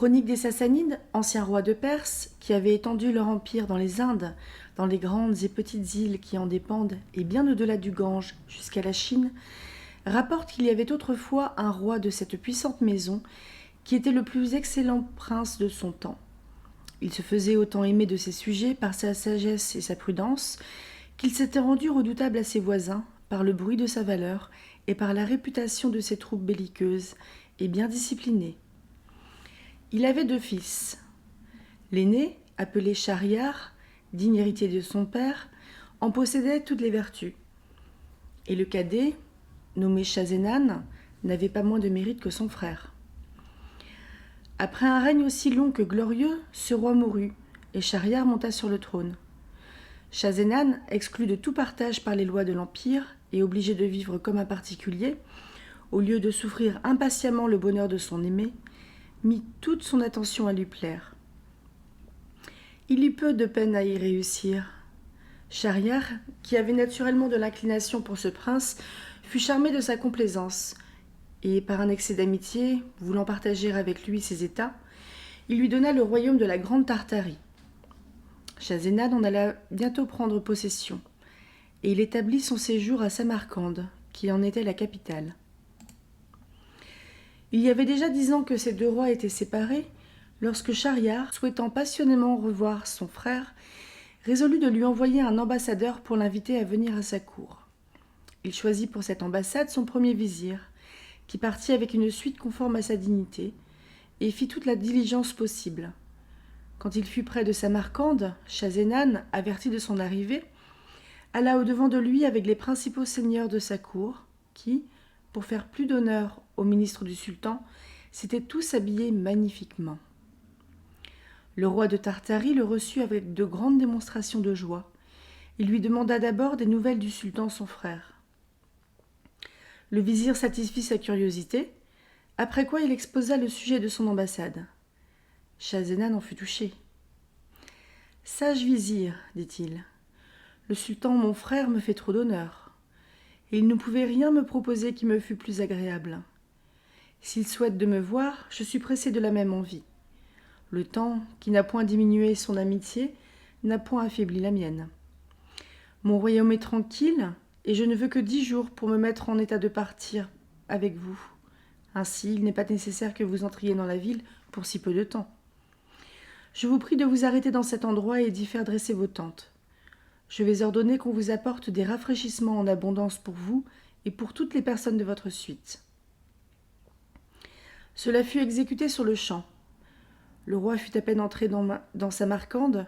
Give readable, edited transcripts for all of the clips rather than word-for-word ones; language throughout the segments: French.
Chronique des Sassanides, anciens rois de Perse, qui avaient étendu leur empire dans les Indes, dans les grandes et petites îles qui en dépendent, et bien au-delà du Gange jusqu'à la Chine, rapporte qu'il y avait autrefois un roi de cette puissante maison qui était le plus excellent prince de son temps. Il se faisait autant aimer de ses sujets par sa sagesse et sa prudence qu'il s'était rendu redoutable à ses voisins par le bruit de sa valeur et par la réputation de ses troupes belliqueuses et bien disciplinées. Il avait 2 fils. L'aîné, appelé Shahryar, digne héritier de son père, en possédait toutes les vertus. Et le cadet, nommé Schahzenan, n'avait pas moins de mérite que son frère. Après un règne aussi long que glorieux, ce roi mourut, et Shahryar monta sur le trône. Schahzenan, exclu de tout partage par les lois de l'Empire et obligé de vivre comme un particulier, au lieu de souffrir impatiemment le bonheur de son aimé, mit toute son attention à lui plaire. Il eut peu de peine à y réussir. Shahryar, qui avait naturellement de l'inclination pour ce prince, fut charmé de sa complaisance, et par un excès d'amitié, voulant partager avec lui ses états, il lui donna le royaume de la Grande Tartarie. Schahzenan en alla bientôt prendre possession, et il établit son séjour à Samarcande, qui en était la capitale. Il y avait déjà 10 ans que ces 2 rois étaient séparés, lorsque Shahryar, souhaitant passionnément revoir son frère, résolut de lui envoyer un ambassadeur pour l'inviter à venir à sa cour. Il choisit pour cette ambassade son premier vizir, qui partit avec une suite conforme à sa dignité, et fit toute la diligence possible. Quand il fut près de Samarcande, Schahzenan, averti de son arrivée, alla au-devant de lui avec les principaux seigneurs de sa cour, qui, pour faire plus d'honneur au ministre du sultan, s'étaient tous habillés magnifiquement. Le roi de Tartarie le reçut avec de grandes démonstrations de joie. Il lui demanda d'abord des nouvelles du sultan son frère. Le vizir satisfit sa curiosité, après quoi il exposa le sujet de son ambassade. Schahzenan en fut touché. « Sage vizir, dit-il, le sultan mon frère me fait trop d'honneur, et il ne pouvait rien me proposer qui me fût plus agréable. S'il souhaite de me voir, je suis pressé de la même envie. Le temps, qui n'a point diminué son amitié, n'a point affaibli la mienne. Mon royaume est tranquille, et je ne veux que 10 jours pour me mettre en état de partir avec vous. Ainsi, il n'est pas nécessaire que vous entriez dans la ville pour si peu de temps. Je vous prie de vous arrêter dans cet endroit et d'y faire dresser vos tentes. Je vais ordonner qu'on vous apporte des rafraîchissements en abondance pour vous et pour toutes les personnes de votre suite. » Cela fut exécuté sur le champ. Le roi fut à peine entré dans Samarcande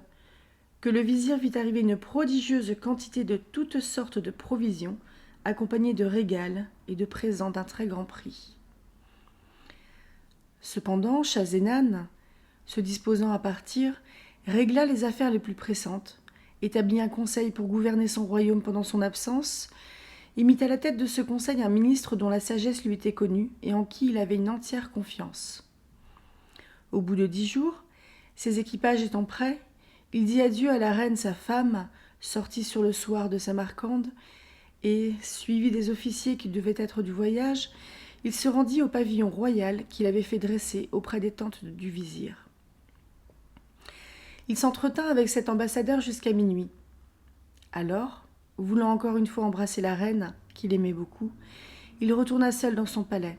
que le vizir vit arriver une prodigieuse quantité de toutes sortes de provisions, accompagnées de régals et de présents d'un très grand prix. Cependant, Schahzenan, se disposant à partir, régla les affaires les plus pressantes, établit un conseil pour gouverner son royaume pendant son absence, et mit à la tête de ce conseil un ministre dont la sagesse lui était connue et en qui il avait une entière confiance. Au bout de 10 jours, ses équipages étant prêts, il dit adieu à la reine sa femme, sortie sur le soir de Samarcande, et, suivi des officiers qui devaient être du voyage, il se rendit au pavillon royal qu'il avait fait dresser auprès des tentes du vizir. Il s'entretint avec cet ambassadeur jusqu'à minuit. Alors, voulant encore une fois embrasser la reine, qu'il aimait beaucoup, il retourna seul dans son palais.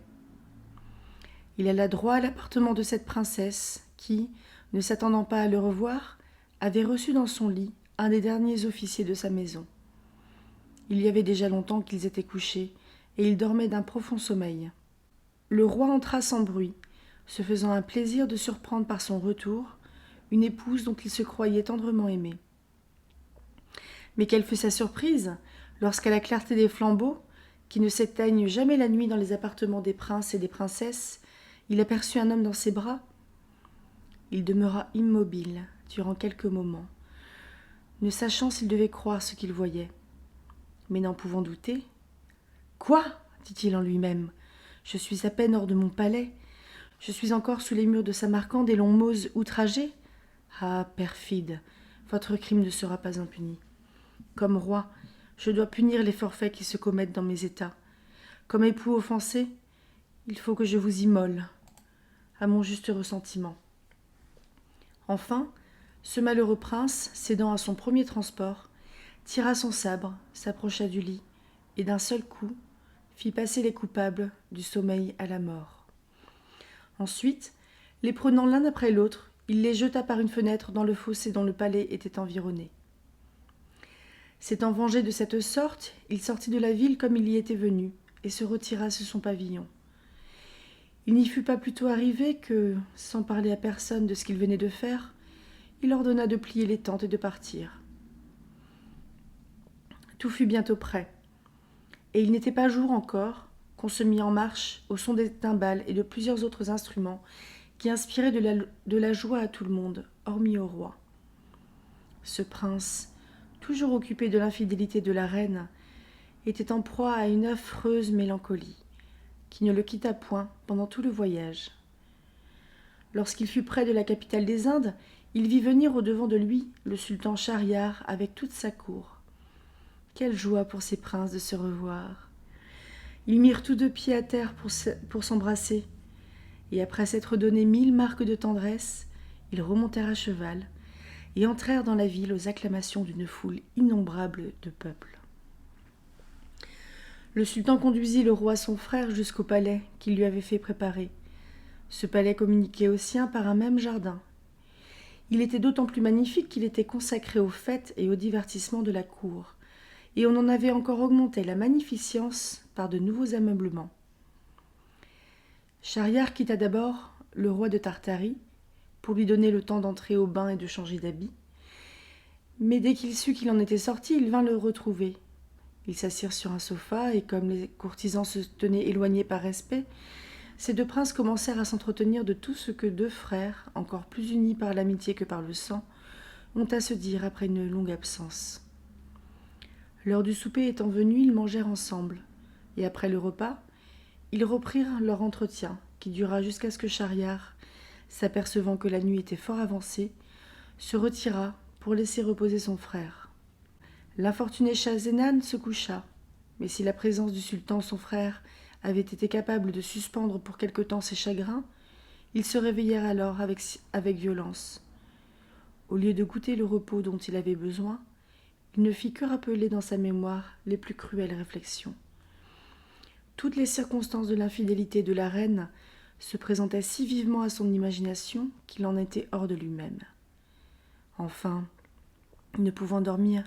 Il alla droit à l'appartement de cette princesse qui, ne s'attendant pas à le revoir, avait reçu dans son lit un des derniers officiers de sa maison. Il y avait déjà longtemps qu'ils étaient couchés, et ils dormaient d'un profond sommeil. Le roi entra sans bruit, se faisant un plaisir de surprendre par son retour une épouse dont il se croyait tendrement aimé. Mais quelle fut sa surprise lorsqu'à la clarté des flambeaux, qui ne s'éteignent jamais la nuit dans les appartements des princes et des princesses, il aperçut un homme dans ses bras. Il demeura immobile durant quelques moments, ne sachant s'il devait croire ce qu'il voyait, mais n'en pouvant douter. « Quoi » dit-il en lui-même. « Je suis à peine hors de mon palais. Je suis encore sous les murs de Samarcande et l'on m'ose outrager. Ah, perfide, votre crime ne sera pas impuni. Comme roi, je dois punir les forfaits qui se commettent dans mes états. Comme époux offensé, il faut que je vous immole, à mon juste ressentiment. Enfin, ce malheureux prince, cédant à son premier transport, tira son sabre, s'approcha du lit, et d'un seul coup, fit passer les coupables du sommeil à la mort. Ensuite, les prenant l'un après l'autre, il les jeta par une fenêtre dans le fossé dont le palais était environné. S'étant vengé de cette sorte, il sortit de la ville comme il y était venu, et se retira sur son pavillon. Il n'y fut pas plutôt arrivé que, sans parler à personne de ce qu'il venait de faire, il ordonna de plier les tentes et de partir. Tout fut bientôt prêt, et il n'était pas jour encore qu'on se mit en marche au son des timbales et de plusieurs autres instruments qui inspiraient de la joie à tout le monde, hormis au roi. Ce prince, toujours occupé de l'infidélité de la reine, était en proie à une affreuse mélancolie, qui ne le quitta point pendant tout le voyage. Lorsqu'il fut près de la capitale des Indes, il vit venir au-devant de lui le sultan Schahriar avec toute sa cour. Quelle joie pour ces princes de se revoir! Ils mirent tous deux pied à terre pour s'embrasser, et après s'être donné 1000 marques de tendresse, ils remontèrent à cheval et entrèrent dans la ville aux acclamations d'une foule innombrable de peuple. Le sultan conduisit le roi son frère jusqu'au palais qu'il lui avait fait préparer. Ce palais communiquait au sien par un même jardin. Il était d'autant plus magnifique qu'il était consacré aux fêtes et aux divertissements de la cour, et on en avait encore augmenté la magnificence par de nouveaux ameublements. Schahriar quitta d'abord le roi de Tartarie pour lui donner le temps d'entrer au bain et de changer d'habit, mais dès qu'il sut qu'il en était sorti, il vint le retrouver. Ils s'assirent sur un sofa, et comme les courtisans se tenaient éloignés par respect, ces deux princes commencèrent à s'entretenir de tout ce que deux frères, encore plus unis par l'amitié que par le sang, ont à se dire après une longue absence. L'heure du souper étant venue, ils mangèrent ensemble, et après le repas, ils reprirent leur entretien, qui dura jusqu'à ce que Schahriar, s'apercevant que la nuit était fort avancée, se retira pour laisser reposer son frère. L'infortuné Schahzenan se coucha, mais si la présence du sultan son frère avait été capable de suspendre pour quelque temps ses chagrins, ils se réveillèrent alors avec violence. Au lieu de goûter le repos dont il avait besoin, il ne fit que rappeler dans sa mémoire les plus cruelles réflexions. Toutes les circonstances de l'infidélité de la reine se présentaient si vivement à son imagination qu'il en était hors de lui-même. Enfin, ne pouvant dormir,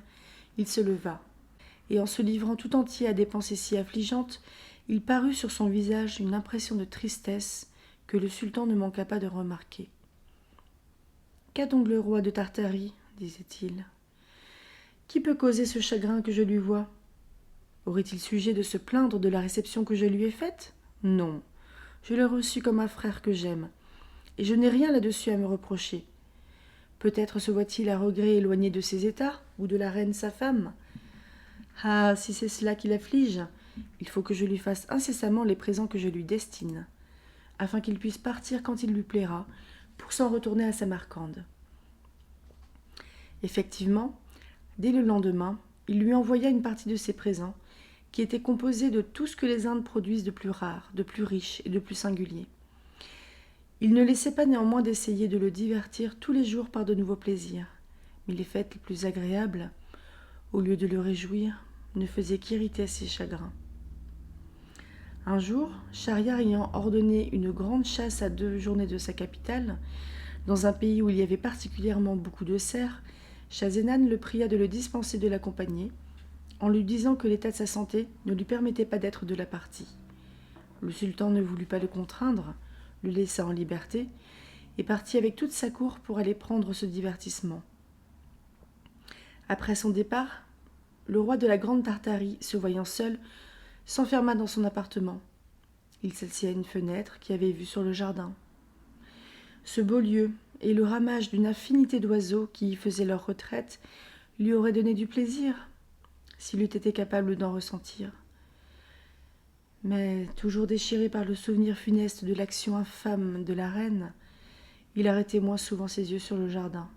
il se leva, et en se livrant tout entier à des pensées si affligeantes, il parut sur son visage une impression de tristesse que le sultan ne manqua pas de remarquer. « Qu'a donc le roi de Tartarie ?» disait-il. « Qui peut causer ce chagrin que je lui vois ? Aurait-il sujet de se plaindre de la réception que je lui ai faite ? Non, je l'ai reçu comme un frère que j'aime, et je n'ai rien là-dessus à me reprocher. Peut-être se voit-il à regret éloigné de ses états, ou de la reine sa femme. Ah, si c'est cela qui l'afflige, il faut que je lui fasse incessamment les présents que je lui destine, afin qu'il puisse partir quand il lui plaira, pour s'en retourner à Samarcande. » Effectivement, dès le lendemain, il lui envoya une partie de ses présents, qui était composée de tout ce que les Indes produisent de plus rare, de plus riche et de plus singulier. Il ne laissait pas néanmoins d'essayer de le divertir tous les jours par de nouveaux plaisirs, mais les fêtes les plus agréables, au lieu de le réjouir, ne faisaient qu'irriter ses chagrins. Un jour, Schahriar ayant ordonné une grande chasse à 2 journées de sa capitale, dans un pays où il y avait particulièrement beaucoup de cerfs, Schahzenan le pria de le dispenser de l'accompagner, en lui disant que l'état de sa santé ne lui permettait pas d'être de la partie. Le sultan ne voulut pas le contraindre, le laissa en liberté, et partit avec toute sa cour pour aller prendre ce divertissement. Après son départ, le roi de la Grande Tartarie, se voyant seul, s'enferma dans son appartement. Il s'assit à une fenêtre qui avait vue sur le jardin. Ce beau lieu et le ramage d'une infinité d'oiseaux qui y faisaient leur retraite lui auraient donné du plaisir, s'il eût été capable d'en ressentir. Mais, toujours déchiré par le souvenir funeste de l'action infâme de la reine, il arrêtait moins souvent ses yeux sur le jardin,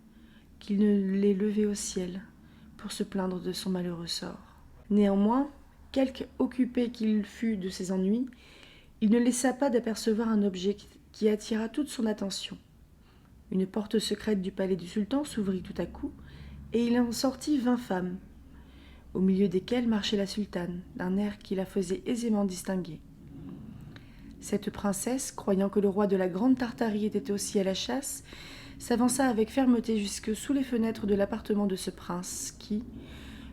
qu'il ne les levait au ciel pour se plaindre de son malheureux sort. Néanmoins, quelque occupé qu'il fût de ses ennuis, il ne laissa pas d'apercevoir un objet qui attira toute son attention. Une porte secrète du palais du sultan s'ouvrit tout à coup, et il en sortit 20 femmes, au milieu desquelles marchait la sultane, d'un air qui la faisait aisément distinguer. Cette princesse, croyant que le roi de la Grande Tartarie était aussi à la chasse, s'avança avec fermeté jusque sous les fenêtres de l'appartement de ce prince, qui,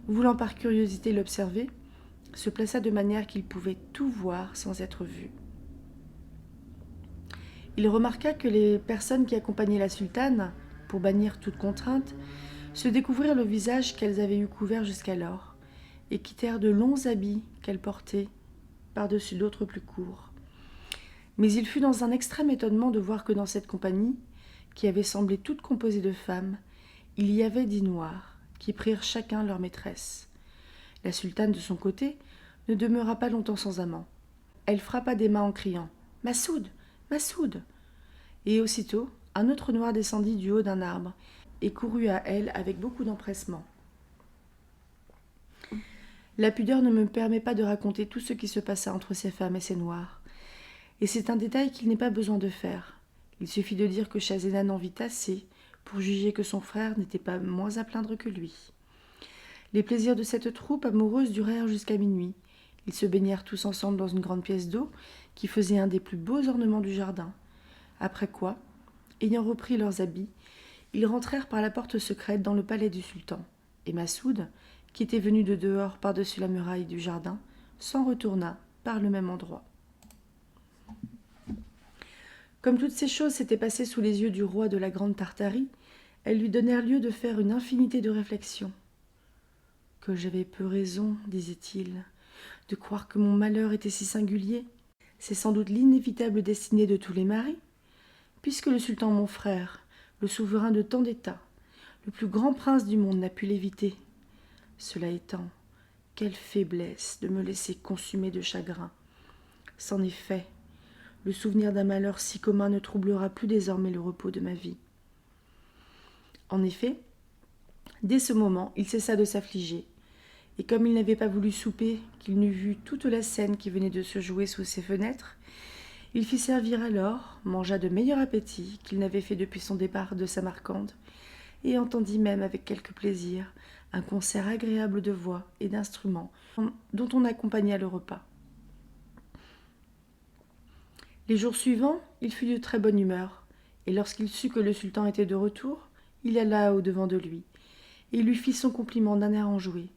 voulant par curiosité l'observer, se plaça de manière qu'il pouvait tout voir sans être vu. Il remarqua que les personnes qui accompagnaient la sultane, pour bannir toute contrainte, se découvrirent le visage qu'elles avaient eu couvert jusqu'alors, et quittèrent de longs habits qu'elles portaient par-dessus d'autres plus courts. Mais il fut dans un extrême étonnement de voir que dans cette compagnie, qui avait semblé toute composée de femmes, il y avait 10 noirs, qui prirent chacun leur maîtresse. La sultane, de son côté, ne demeura pas longtemps sans amant. Elle frappa des mains en criant « Massoud, Massoud !» Et aussitôt, un autre noir descendit du haut d'un arbre et courut à elle avec beaucoup d'empressement. La pudeur ne me permet pas de raconter tout ce qui se passa entre ces femmes et ces noirs. Et c'est un détail qu'il n'est pas besoin de faire. Il suffit de dire que Schahzenan en vit assez pour juger que son frère n'était pas moins à plaindre que lui. Les plaisirs de cette troupe amoureuse durèrent jusqu'à minuit. Ils se baignèrent tous ensemble dans une grande pièce d'eau qui faisait un des plus beaux ornements du jardin. Après quoi, ayant repris leurs habits, ils rentrèrent par la porte secrète dans le palais du sultan. Et Massoud, qui était venu de dehors par-dessus la muraille du jardin, s'en retourna par le même endroit. Comme toutes ces choses s'étaient passées sous les yeux du roi de la Grande Tartarie, elles lui donnèrent lieu de faire une infinité de réflexions. « Que j'avais peu raison, disait-il, de croire que mon malheur était si singulier. C'est sans doute l'inévitable destinée de tous les maris. Puisque le sultan mon frère, le souverain de tant d'États, le plus grand prince du monde n'a pu l'éviter. Cela étant, quelle faiblesse de me laisser consumer de chagrin. C'en est fait. Le souvenir d'un malheur si commun ne troublera plus désormais le repos de ma vie. » En effet, dès ce moment, il cessa de s'affliger, et comme il n'avait pas voulu souper, qu'il n'eût vu toute la scène qui venait de se jouer sous ses fenêtres, il fit servir alors, mangea de meilleur appétit qu'il n'avait fait depuis son départ de Samarcande, et entendit même avec quelque plaisir un concert agréable de voix et d'instruments dont on accompagna le repas. Les jours suivants, il fut de très bonne humeur, et lorsqu'il sut que le sultan était de retour, il alla au-devant de lui, et lui fit son compliment d'un air enjoué.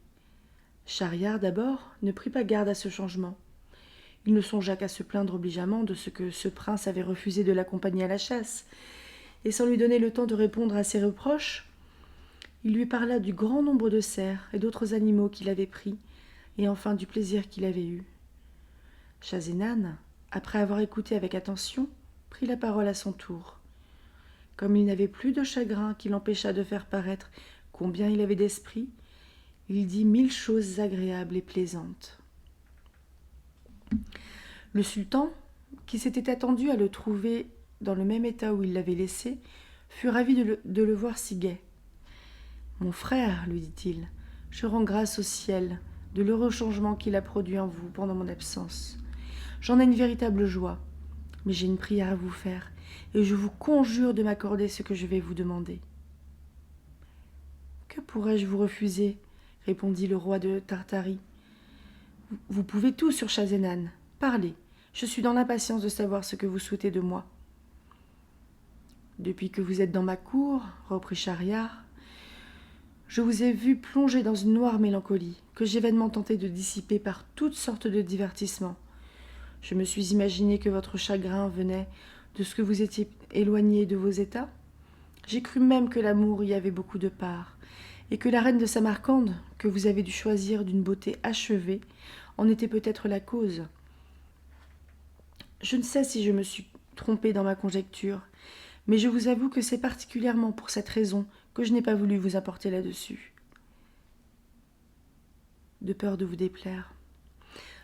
Schahriar, d'abord, ne prit pas garde à ce changement. Il ne songea qu'à se plaindre obligeamment de ce que ce prince avait refusé de l'accompagner à la chasse, et sans lui donner le temps de répondre à ses reproches, il lui parla du grand nombre de cerfs et d'autres animaux qu'il avait pris, et enfin du plaisir qu'il avait eu. Schahzenan, après avoir écouté avec attention, prit la parole à son tour. Comme il n'avait plus de chagrin qui l'empêchât de faire paraître combien il avait d'esprit, il dit 1000 choses agréables et plaisantes. Le sultan, qui s'était attendu à le trouver dans le même état où il l'avait laissé, fut ravi de le voir si gai. « Mon frère, lui dit-il, je rends grâce au ciel de l'heureux changement qu'il a produit en vous pendant mon absence. J'en ai une véritable joie, mais j'ai une prière à vous faire, et je vous conjure de m'accorder ce que je vais vous demander. »« Que pourrais-je vous refuser ?» répondit le roi de Tartarie. « Vous pouvez tout sur Schahzenan. Parlez, je suis dans l'impatience de savoir ce que vous souhaitez de moi. »« Depuis que vous êtes dans ma cour, reprit Schahriar, je vous ai vu plonger dans une noire mélancolie, que j'ai vainement tenté de dissiper par toutes sortes de divertissements. Je me suis imaginé que votre chagrin venait de ce que vous étiez éloigné de vos états. J'ai cru même que l'amour y avait beaucoup de part, et que la reine de Samarcande, que vous avez dû choisir d'une beauté achevée, en était peut-être la cause. Je ne sais si je me suis trompée dans ma conjecture, mais je vous avoue que c'est particulièrement pour cette raison que je n'ai pas voulu vous apporter là-dessus, de peur de vous déplaire.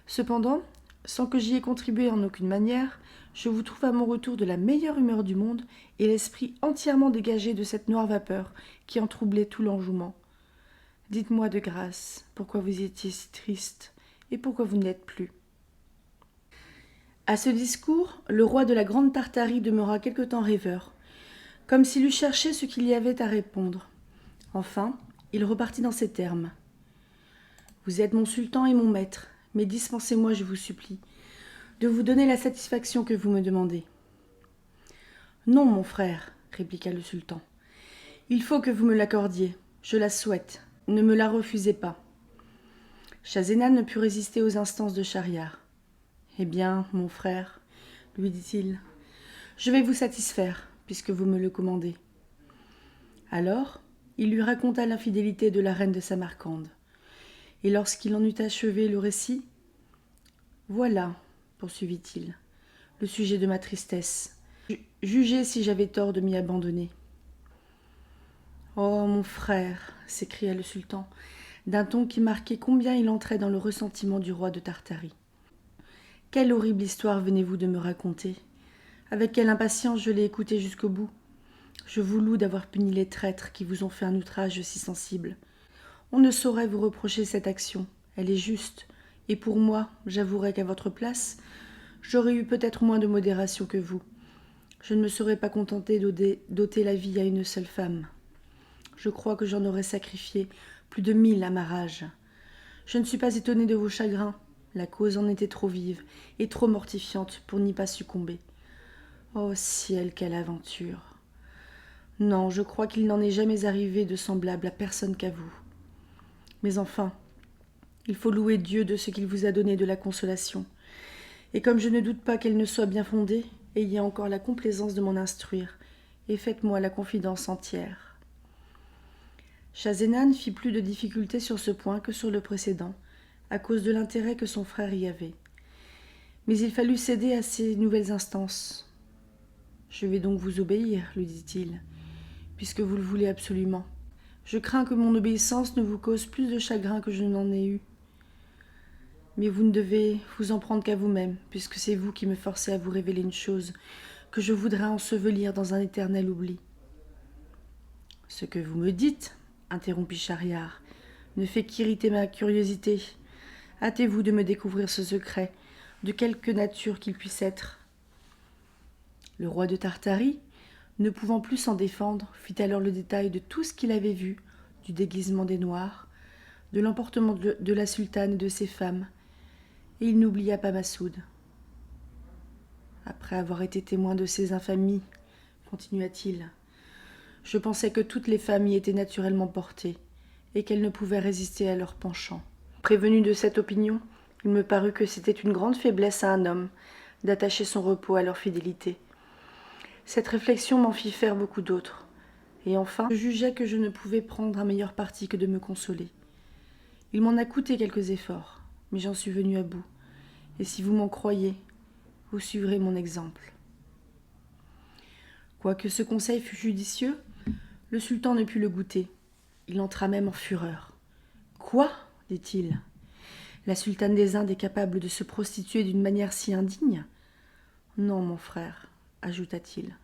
Cependant, sans que j'y ai contribué en aucune manière, je vous trouve à mon retour de la meilleure humeur du monde et l'esprit entièrement dégagé de cette noire vapeur qui en troublait tout l'enjouement. Dites-moi de grâce pourquoi vous étiez si triste et pourquoi vous ne l'êtes plus. » À ce discours, le roi de la Grande Tartarie demeura quelque temps rêveur, comme s'il eût cherché ce qu'il y avait à répondre. Enfin, il repartit dans ces termes. « Vous êtes mon sultan et mon maître, mais dispensez-moi, je vous supplie, de vous donner la satisfaction que vous me demandez. »« Non, mon frère, répliqua le sultan. Il faut que vous me l'accordiez. Je la souhaite. Ne me la refusez pas. » Schahzenan ne put résister aux instances de Schahriar. « Eh bien, mon frère, lui dit-il, je vais vous satisfaire, puisque vous me le commandez. » Alors, il lui raconta l'infidélité de la reine de Samarcande. Et lorsqu'il en eut achevé le récit, « Voilà, poursuivit-il, le sujet de ma tristesse. Jugez si j'avais tort de m'y abandonner. »« Oh, mon frère !» s'écria le sultan, d'un ton qui marquait combien il entrait dans le ressentiment du roi de Tartarie. « Quelle horrible histoire venez-vous de me raconter? Avec quelle impatience je l'ai écoutée jusqu'au bout. Je vous loue d'avoir puni les traîtres qui vous ont fait un outrage si sensible. On ne saurait vous reprocher cette action, elle est juste, et pour moi, j'avouerai qu'à votre place, j'aurais eu peut-être moins de modération que vous. Je ne me serais pas contenté d'ôter la vie à une seule femme. Je crois que j'en aurais sacrifié plus de 1000 à ma rage. Je ne suis pas étonné de vos chagrins, la cause en était trop vive et trop mortifiante pour n'y pas succomber. Oh ciel, quelle aventure! Non, je crois qu'il n'en est jamais arrivé de semblable à personne qu'à vous. Mais enfin, il faut louer Dieu de ce qu'il vous a donné de la consolation. Et comme je ne doute pas qu'elle ne soit bien fondée, ayez encore la complaisance de m'en instruire, et faites-moi la confidence entière. » Schahzenan fit plus de difficultés sur ce point que sur le précédent, à cause de l'intérêt que son frère y avait. Mais il fallut céder à ces nouvelles instances. « Je vais donc vous obéir, lui dit-il, puisque vous le voulez absolument. Je crains que mon obéissance ne vous cause plus de chagrin que je n'en ai eu. Mais vous ne devez vous en prendre qu'à vous-même, puisque c'est vous qui me forcez à vous révéler une chose que je voudrais ensevelir dans un éternel oubli. »« Ce que vous me dites, interrompit Schahriar, ne fait qu'irriter ma curiosité. Hâtez-vous de me découvrir ce secret, de quelque nature qu'il puisse être. » Le roi de Tartarie, ne pouvant plus s'en défendre, fit alors le détail de tout ce qu'il avait vu, du déguisement des Noirs, de l'emportement de la sultane et de ses femmes, et il n'oublia pas Massoud. « Après avoir été témoin de ces infamies, continua-t-il, je pensais que toutes les femmes y étaient naturellement portées, et qu'elles ne pouvaient résister à leur penchant. Prévenu de cette opinion, il me parut que c'était une grande faiblesse à un homme d'attacher son repos à leur fidélité. Cette réflexion m'en fit faire beaucoup d'autres, et enfin, je jugeai que je ne pouvais prendre un meilleur parti que de me consoler. Il m'en a coûté quelques efforts, mais j'en suis venu à bout, et si vous m'en croyez, vous suivrez mon exemple. » Quoique ce conseil fût judicieux, le sultan ne put le goûter. Il entra même en fureur. « Quoi ?» dit-il. « La sultane des Indes est capable de se prostituer d'une manière si indigne ? Non, mon frère, ajouta-t-il,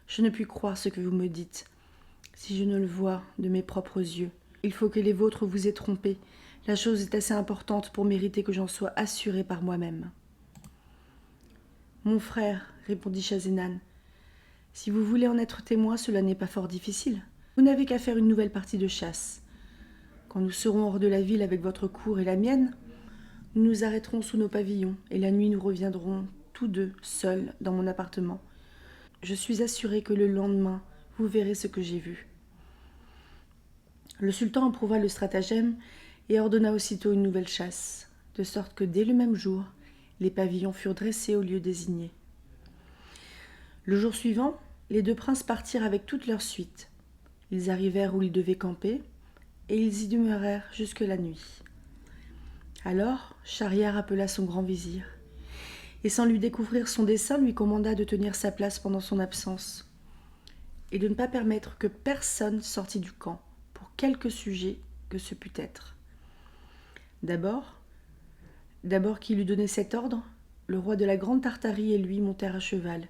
je ne puis croire ce que vous me dites, si je ne le vois de mes propres yeux. Il faut que les vôtres vous aient trompé. La chose est assez importante pour mériter que j'en sois assuré par moi-même. »« Mon frère, répondit Schahzenan, si vous voulez en être témoin, cela n'est pas fort difficile. Vous n'avez qu'à faire une nouvelle partie de chasse. Quand nous serons hors de la ville avec votre cour et la mienne, nous nous arrêterons sous nos pavillons, et la nuit nous reviendrons tous deux, seuls, dans mon appartement. Je suis assuré que le lendemain, vous verrez ce que j'ai vu. » Le sultan approuva le stratagème et ordonna aussitôt une nouvelle chasse, de sorte que dès le même jour, les pavillons furent dressés au lieu désigné. Le jour suivant, les deux princes partirent avec toute leur suite. Ils arrivèrent où ils devaient camper, et ils y demeurèrent jusque la nuit. Alors, Schahriar appela son grand vizir, et sans lui découvrir son dessein, lui commanda de tenir sa place pendant son absence, et de ne pas permettre que personne sortît du camp, pour quelque sujet que ce pût être. D'abord qu'il eut donné cet ordre, le roi de la Grande Tartarie et lui montèrent à cheval,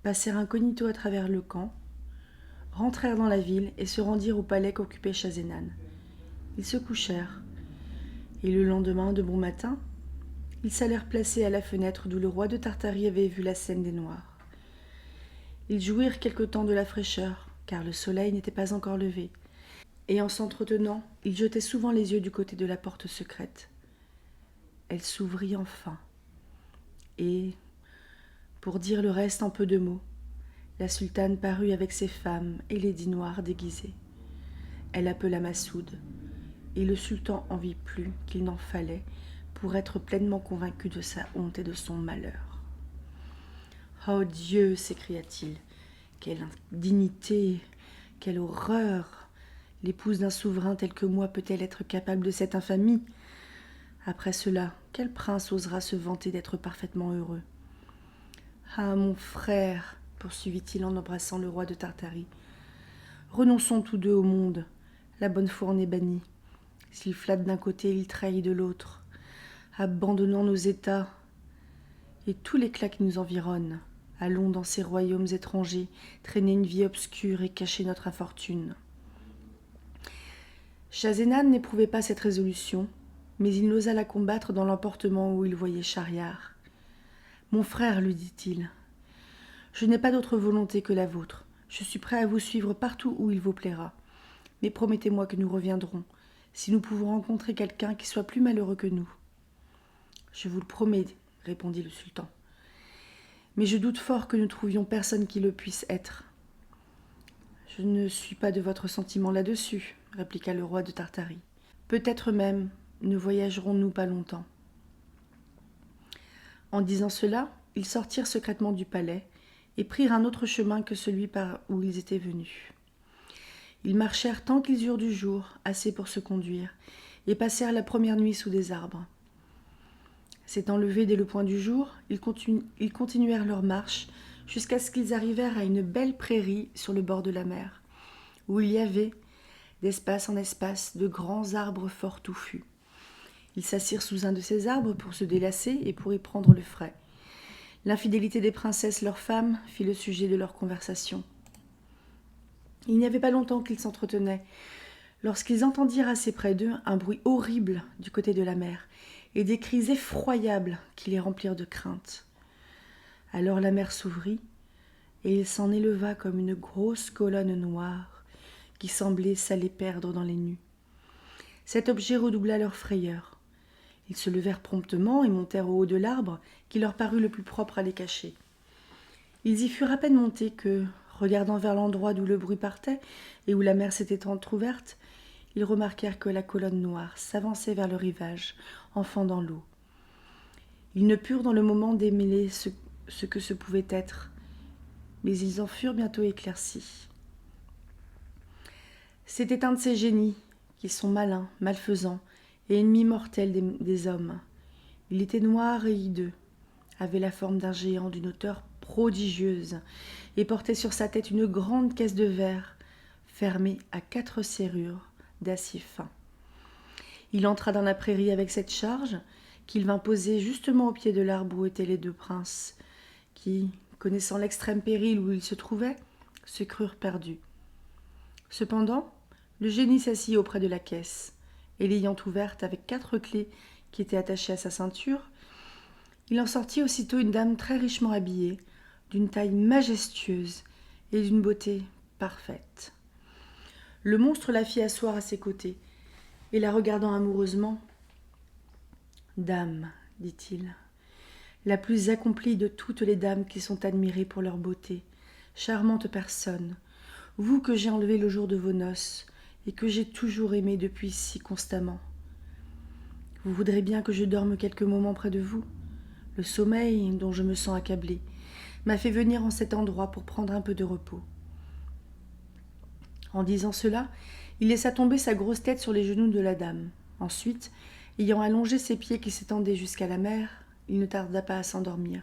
passèrent incognito à travers le camp, rentrèrent dans la ville et se rendirent au palais qu'occupait Schahzenan. Ils se couchèrent, et le lendemain, de bon matin, ils s'allèrent placer à la fenêtre d'où le roi de Tartarie avait vu la scène des Noirs. Ils jouirent quelque temps de la fraîcheur, car le soleil n'était pas encore levé, et en s'entretenant, ils jetaient souvent les yeux du côté de la porte secrète. Elle s'ouvrit enfin, et, pour dire le reste en peu de mots, la sultane parut avec ses femmes et les dix noirs déguisés. Elle appela Massoud, et le sultan en vit plus qu'il n'en fallait pour être pleinement convaincu de sa honte et de son malheur. « Oh Dieu !» s'écria-t-il, « quelle indignité, quelle horreur! L'épouse d'un souverain tel que moi peut-elle être capable de cette infamie? Après cela, quel prince osera se vanter d'être parfaitement heureux? Ah, mon frère, poursuivit-il en embrassant le roi de Tartarie, renonçons tous deux au monde. La bonne foi en est bannie. S'il flatte d'un côté, il trahit de l'autre. Abandonnons nos états et tous les éclats qui nous environnent. Allons dans ces royaumes étrangers, traîner une vie obscure et cacher notre infortune. Schahzenan n'éprouvait pas cette résolution, mais il n'osa la combattre dans l'emportement où il voyait Schahriar. « Mon frère, lui dit-il, je n'ai pas d'autre volonté que la vôtre. Je suis prêt à vous suivre partout où il vous plaira. Mais promettez-moi que nous reviendrons, si nous pouvons rencontrer quelqu'un qui soit plus malheureux que nous. »« Je vous le promets, répondit le sultan. Mais je doute fort que nous trouvions personne qui le puisse être. »« Je ne suis pas de votre sentiment là-dessus, répliqua le roi de Tartarie. Peut-être même ne voyagerons-nous pas longtemps. » En disant cela, ils sortirent secrètement du palais et prirent un autre chemin que celui par où ils étaient venus. Ils marchèrent tant qu'ils eurent du jour, assez pour se conduire, et passèrent la première nuit sous des arbres. S'étant levés dès le point du jour, ils continuèrent leur marche jusqu'à ce qu'ils arrivèrent à une belle prairie sur le bord de la mer, où il y avait, d'espace en espace, de grands arbres fort touffus. Ils s'assirent sous un de ces arbres pour se délasser et pour y prendre le frais. L'infidélité des princesses, leurs femmes, fit le sujet de leur conversation. Il n'y avait pas longtemps qu'ils s'entretenaient, lorsqu'ils entendirent assez près d'eux un bruit horrible du côté de la mer, et des cris effroyables qui les remplirent de crainte. Alors la mer s'ouvrit, et il s'en éleva comme une grosse colonne noire qui semblait s'aller perdre dans les nues. Cet objet redoubla leur frayeur. Ils se levèrent promptement et montèrent au haut de l'arbre qui leur parut le plus propre à les cacher. Ils y furent à peine montés que, regardant vers l'endroit d'où le bruit partait et où la mer s'était entr'ouverte, ils remarquèrent que la colonne noire s'avançait vers le rivage, en fendant l'eau. Ils ne purent dans le moment démêler ce que ce pouvait être, mais ils en furent bientôt éclaircis. C'était un de ces génies qui sont malins, malfaisants et ennemis mortels des hommes. Il était noir et hideux, avait la forme d'un géant d'une hauteur prodigieuse et portait sur sa tête une grande caisse de verre fermée à 4 serrures d'acier fin. Il entra dans la prairie avec cette charge qu'il vint poser justement au pied de l'arbre où étaient les deux princes, qui, connaissant l'extrême péril où ils se trouvaient, se crurent perdus. Cependant, le génie s'assit auprès de la caisse, et l'ayant ouverte avec 4 clés qui étaient attachées à sa ceinture, il en sortit aussitôt une dame très richement habillée, d'une taille majestueuse et d'une beauté parfaite. Le monstre la fit asseoir à ses côtés, et la regardant amoureusement, « Dame, dit-il, la plus accomplie de toutes les dames qui sont admirées pour leur beauté, charmante personne, vous que j'ai enlevé le jour de vos noces, et que j'ai toujours aimé depuis si constamment. Vous voudrez bien que je dorme quelques moments près de vous? Le sommeil, dont je me sens accablé, m'a fait venir en cet endroit pour prendre un peu de repos. » En disant cela, il laissa tomber sa grosse tête sur les genoux de la dame. Ensuite, ayant allongé ses pieds qui s'étendaient jusqu'à la mer, il ne tarda pas à s'endormir,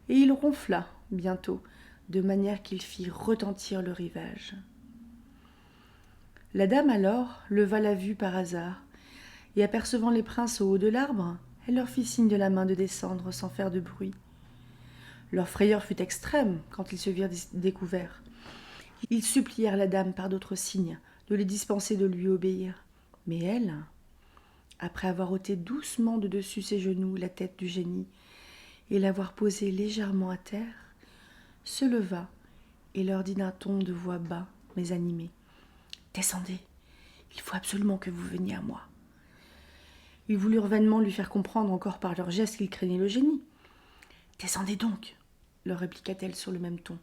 et il ronfla bientôt, de manière qu'il fit retentir le rivage. La dame alors leva la vue par hasard, et apercevant les princes au haut de l'arbre, elle leur fit signe de la main de descendre sans faire de bruit. Leur frayeur fut extrême quand ils se virent découverts. Ils supplièrent la dame par d'autres signes de les dispenser de lui obéir. Mais elle, après avoir ôté doucement de dessus ses genoux la tête du génie et l'avoir posée légèrement à terre, se leva et leur dit d'un ton de voix bas mais animé. « Descendez, il faut absolument que vous veniez à moi. » Ils voulurent vainement lui faire comprendre encore par leurs gestes qu'ils craignaient le génie. « Descendez donc, leur répliqua-t-elle sur le même ton.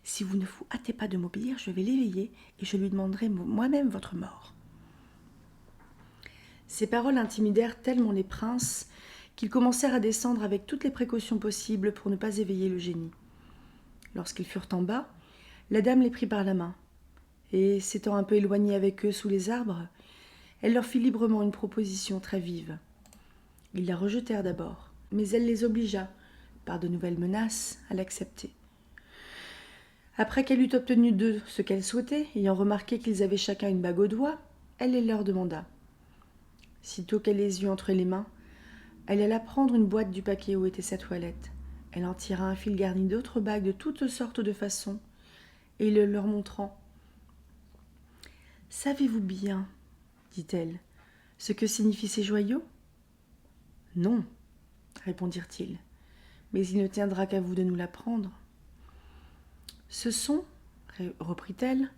Si vous ne vous hâtez pas de m'obéir, je vais l'éveiller et je lui demanderai moi-même votre mort. » Ces paroles intimidèrent tellement les princes qu'ils commencèrent à descendre avec toutes les précautions possibles pour ne pas éveiller le génie. Lorsqu'ils furent en bas, la dame les prit par la main, et, s'étant un peu éloignée avec eux sous les arbres, elle leur fit librement une proposition très vive. Ils la rejetèrent d'abord, mais elle les obligea, par de nouvelles menaces, à l'accepter. Après qu'elle eut obtenu d'eux ce qu'elle souhaitait, ayant remarqué qu'ils avaient chacun une bague au doigt, elle les leur demanda. Sitôt qu'elle les eut entre les mains, elle alla prendre une boîte du paquet où était sa toilette. Elle en tira un fil garni d'autres bagues de toutes sortes de façons, et le leur montrant. « Savez-vous bien, dit-elle, ce que signifient ces joyaux ? » ?»« Non, répondirent-ils, mais il ne tiendra qu'à vous de nous l'apprendre. »« Ce sont, reprit-elle,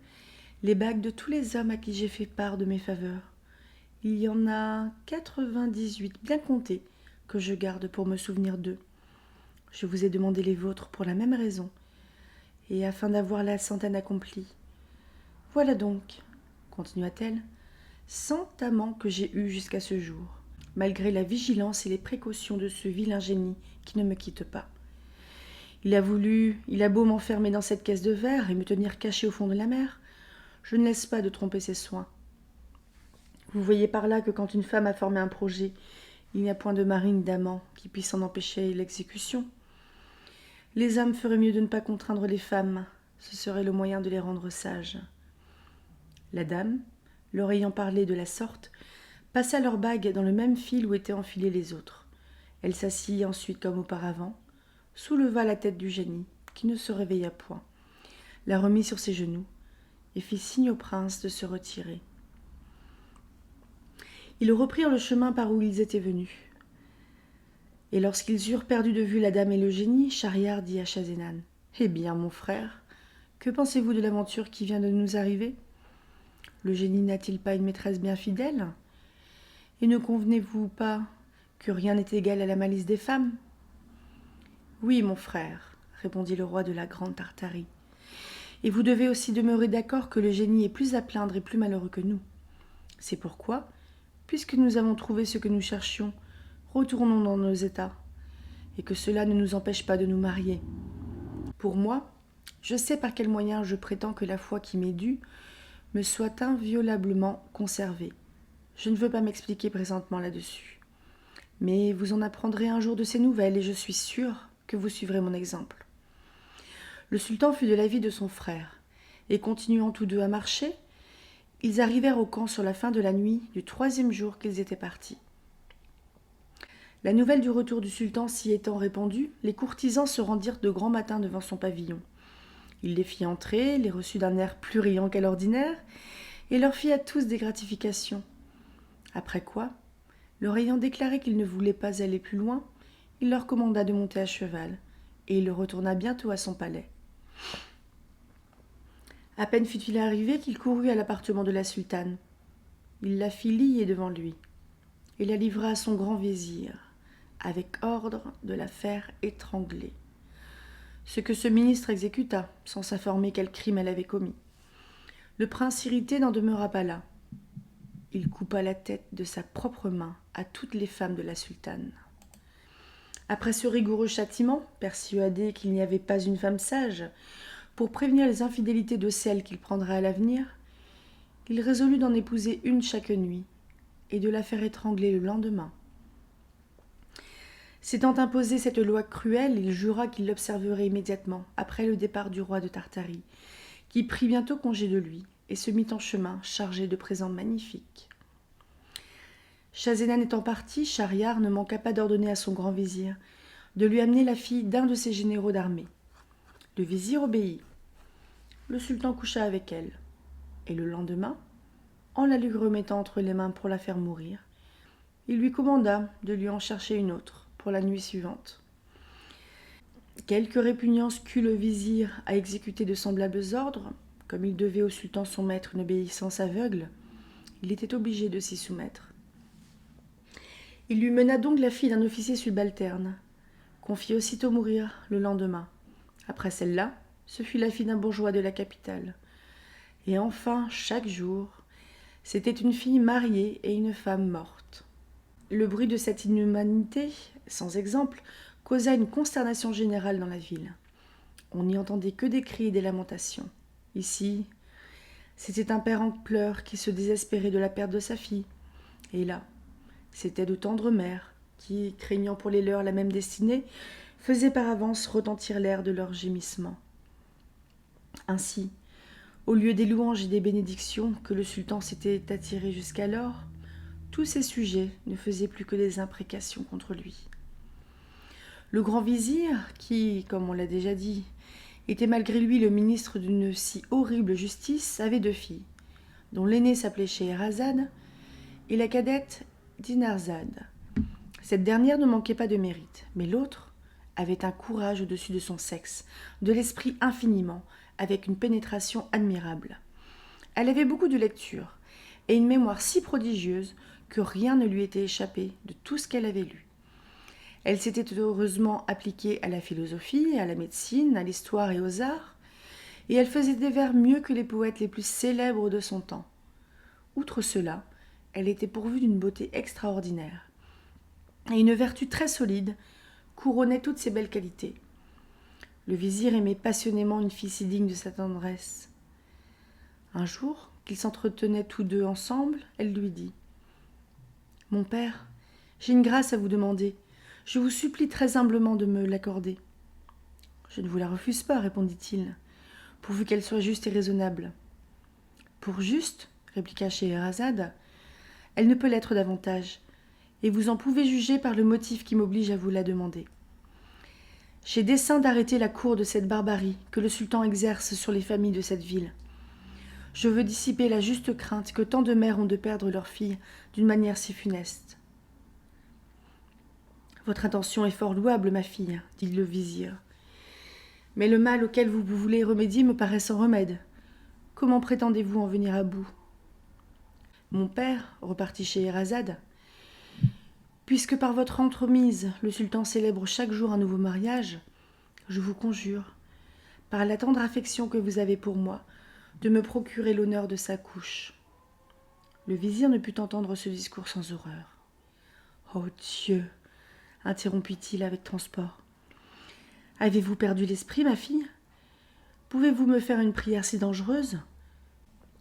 les bagues de tous les hommes à qui j'ai fait part de mes faveurs. Il y en a 98, bien comptés, que je garde pour me souvenir d'eux. Je vous ai demandé les vôtres pour la même raison, et afin d'avoir la centaine accomplie. Voilà donc, continua-t-elle, 100 amants que j'ai eus jusqu'à ce jour, malgré la vigilance et les précautions de ce vilain génie qui ne me quitte pas. Il a beau m'enfermer dans cette caisse de verre et me tenir caché au fond de la mer, je ne laisse pas de tromper ses soins. Vous voyez par là que quand une femme a formé un projet, il n'y a point de mari ni d'amant qui puisse en empêcher l'exécution. Les hommes feraient mieux de ne pas contraindre les femmes, ce serait le moyen de les rendre sages. » La dame, leur ayant parlé de la sorte, passa leurs bagues dans le même fil où étaient enfilés les autres. Elle s'assit ensuite comme auparavant, souleva la tête du génie, qui ne se réveilla point, la remit sur ses genoux et fit signe au prince de se retirer. Ils reprirent le chemin par où ils étaient venus. Et lorsqu'ils eurent perdu de vue la dame et le génie, Schahriar dit à Schahzenan : « Eh bien, mon frère, que pensez-vous de l'aventure qui vient de nous arriver ? Le génie n'a-t-il pas une maîtresse bien fidèle ? Et ne convenez-vous pas que rien n'est égal à la malice des femmes ? » ?»« Oui, mon frère, répondit le roi de la Grande Tartarie. Et vous devez aussi demeurer d'accord que le génie est plus à plaindre et plus malheureux que nous. C'est pourquoi, puisque nous avons trouvé ce que nous cherchions, retournons dans nos états, et que cela ne nous empêche pas de nous marier. Pour moi, je sais par quel moyen je prétends que la foi qui m'est due me soit inviolablement conservée. Je ne veux pas m'expliquer présentement là-dessus. Mais vous en apprendrez un jour de ces nouvelles, et je suis sûre que vous suivrez mon exemple. Le sultan fut de l'avis de son frère, et continuant tous deux à marcher, ils arrivèrent au camp sur la fin de la nuit du 3e jour qu'ils étaient partis. La nouvelle du retour du sultan s'y étant répandue, les courtisans se rendirent de grand matin devant son pavillon. Il les fit entrer, les reçut d'un air plus riant qu'à l'ordinaire, et leur fit à tous des gratifications. Après quoi, leur ayant déclaré qu'il ne voulait pas aller plus loin, il leur commanda de monter à cheval, et il retourna bientôt à son palais. À peine fut-il arrivé qu'il courut à l'appartement de la sultane. Il la fit lier devant lui, et la livra à son grand vizir, avec ordre de la faire étrangler. Ce que ce ministre exécuta, sans s'informer quel crime elle avait commis. Le prince irrité n'en demeura pas là. Il coupa la tête de sa propre main à toutes les femmes de la sultane. Après ce rigoureux châtiment, persuadé qu'il n'y avait pas une femme sage, pour prévenir les infidélités de celles qu'il prendrait à l'avenir, il résolut d'en épouser une chaque nuit et de la faire étrangler le lendemain. S'étant imposé cette loi cruelle, il jura qu'il l'observerait immédiatement, après le départ du roi de Tartarie, qui prit bientôt congé de lui et se mit en chemin, chargé de présents magnifiques. Schahzenan étant parti, Schahriar ne manqua pas d'ordonner à son grand vizir de lui amener la fille d'un de ses généraux d'armée. Le vizir obéit. Le sultan coucha avec elle, et le lendemain, en la lui remettant entre les mains pour la faire mourir, il lui commanda de lui en chercher une autre pour la nuit suivante. Quelque répugnance qu'eut le vizir à exécuter de semblables ordres, comme il devait au sultan son maître une obéissance aveugle, il était obligé de s'y soumettre. Il lui mena donc la fille d'un officier subalterne, qu'on fit aussitôt mourir le lendemain. Après celle-là, ce fut la fille d'un bourgeois de la capitale. Et enfin, chaque jour, c'était une fille mariée et une femme morte. Le bruit de cette inhumanité, sans exemple, causa une consternation générale dans la ville. On n'y entendait que des cris et des lamentations. Ici, c'était un père en pleurs qui se désespérait de la perte de sa fille. Et là, c'était de tendres mères qui, craignant pour les leurs la même destinée, faisaient par avance retentir l'air de leurs gémissements. Ainsi, au lieu des louanges et des bénédictions que le sultan s'était attirées jusqu'alors, tous ses sujets ne faisaient plus que des imprécations contre lui. Le grand vizir, qui, comme on l'a déjà dit, était malgré lui le ministre d'une si horrible justice, avait 2 filles, dont l'aînée s'appelait Scheherazade et la cadette Dinarzade. Cette dernière ne manquait pas de mérite, mais l'autre avait un courage au-dessus de son sexe, de l'esprit infiniment, avec une pénétration admirable. Elle avait beaucoup de lecture et une mémoire si prodigieuse que rien ne lui était échappé de tout ce qu'elle avait lu. Elle s'était heureusement appliquée à la philosophie, à la médecine, à l'histoire et aux arts, et elle faisait des vers mieux que les poètes les plus célèbres de son temps. Outre cela, elle était pourvue d'une beauté extraordinaire, et une vertu très solide couronnait toutes ses belles qualités. Le vizir aimait passionnément une fille si digne de sa tendresse. Un jour, qu'ils s'entretenaient tous deux ensemble, elle lui dit « Mon père, j'ai une grâce à vous demander. Je vous supplie très humblement de me l'accorder. »« Je ne vous la refuse pas, répondit-il, pourvu qu'elle soit juste et raisonnable. »« Pour juste, répliqua Scheherazade, elle ne peut l'être davantage, et vous en pouvez juger par le motif qui m'oblige à vous la demander. J'ai dessein d'arrêter la cour de cette barbarie que le sultan exerce sur les familles de cette ville. Je veux dissiper la juste crainte que tant de mères ont de perdre leurs filles d'une manière si funeste. Votre intention est fort louable, ma fille, dit le vizir. Mais le mal auquel vous voulez remédier me paraît sans remède. Comment prétendez-vous en venir à bout ? Mon père, repartit Scheherazade, puisque par votre entremise le sultan célèbre chaque jour un nouveau mariage, je vous conjure, par la tendre affection que vous avez pour moi, de me procurer l'honneur de sa couche. Le vizir ne put entendre ce discours sans horreur. « Oh Dieu !» interrompit-il avec transport. « Avez-vous perdu l'esprit, ma fille ? Pouvez-vous me faire une prière si dangereuse ?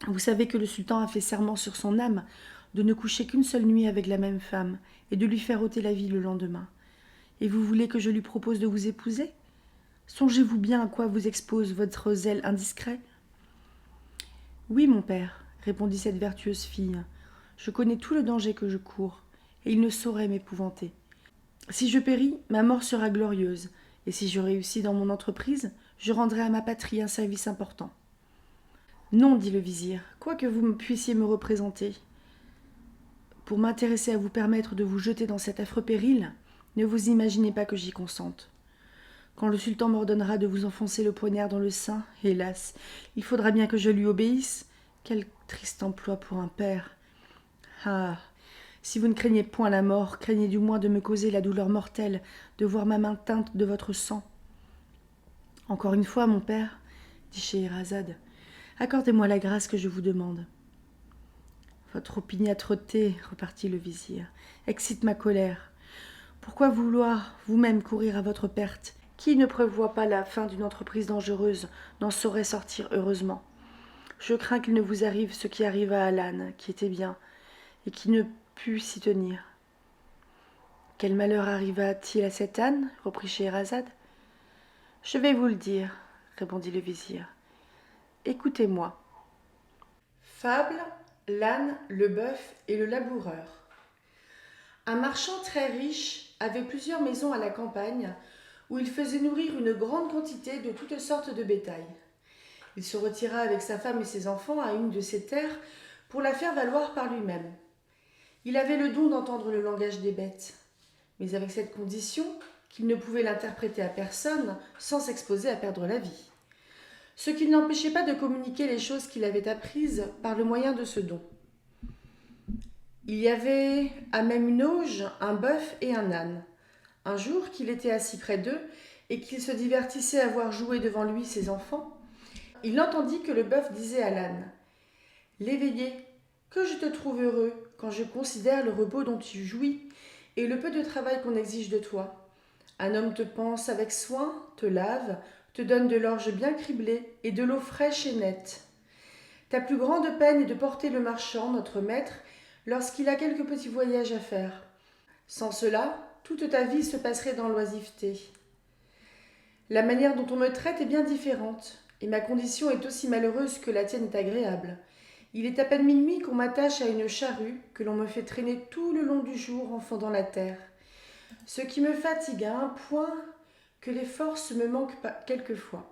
Vous savez que le sultan a fait serment sur son âme de ne coucher qu'une seule nuit avec la même femme et de lui faire ôter la vie le lendemain. Et vous voulez que je lui propose de vous épouser ? Songez-vous bien à quoi vous expose votre zèle indiscret ? » « Oui, mon père, répondit cette vertueuse fille, je connais tout le danger que je cours, et il ne saurait m'épouvanter. Si je péris, ma mort sera glorieuse, et si je réussis dans mon entreprise, je rendrai à ma patrie un service important. »« Non, dit le vizir, quoi que vous puissiez me représenter, pour m'intéresser à vous permettre de vous jeter dans cet affreux péril, ne vous imaginez pas que j'y consente. Quand le sultan m'ordonnera de vous enfoncer le poignard dans le sein, hélas, il faudra bien que je lui obéisse. Quel triste emploi pour un père. Ah, si vous ne craignez point la mort, craignez du moins de me causer la douleur mortelle de voir ma main teinte de votre sang. Encore une fois, mon père, dit Scheherazade, accordez-moi la grâce que je vous demande. Votre opiniâtreté, repartit le vizir, excite ma colère. Pourquoi vouloir vous-même courir à votre perte ? Qui ne prévoit pas la fin d'une entreprise dangereuse n'en saurait sortir heureusement. Je crains qu'il ne vous arrive ce qui arriva à l'âne, qui était bien, et qui ne put s'y tenir. Quel malheur arriva-t-il à cet âne ? Reprit Scheherazade. Je vais vous le dire, répondit le vizir. Écoutez-moi. Fable, l'âne, le bœuf et le laboureur. Un marchand très riche avait plusieurs maisons à la campagne, où il faisait nourrir une grande quantité de toutes sortes de bétail. Il se retira avec sa femme et ses enfants à une de ses terres pour la faire valoir par lui-même. Il avait le don d'entendre le langage des bêtes, mais avec cette condition qu'il ne pouvait l'interpréter à personne sans s'exposer à perdre la vie. Ce qui ne l'empêchait pas de communiquer les choses qu'il avait apprises par le moyen de ce don. Il y avait à même une auge, un bœuf et un âne. Un jour qu'il était assis près d'eux et qu'il se divertissait à voir jouer devant lui ses enfants, il entendit que le bœuf disait à l'âne : « L'éveillé, que je te trouve heureux quand je considère le repos dont tu jouis et le peu de travail qu'on exige de toi. Un homme te panse avec soin, te lave, te donne de l'orge bien criblée et de l'eau fraîche et nette. Ta plus grande peine est de porter le marchand, notre maître, lorsqu'il a quelques petits voyages à faire. Sans cela, toute ta vie se passerait dans l'oisiveté. La manière dont on me traite est bien différente, et ma condition est aussi malheureuse que la tienne est agréable. Il est à peine minuit qu'on m'attache à une charrue, que l'on me fait traîner tout le long du jour en fendant la terre. Ce qui me fatigue à un point que les forces me manquent quelquefois.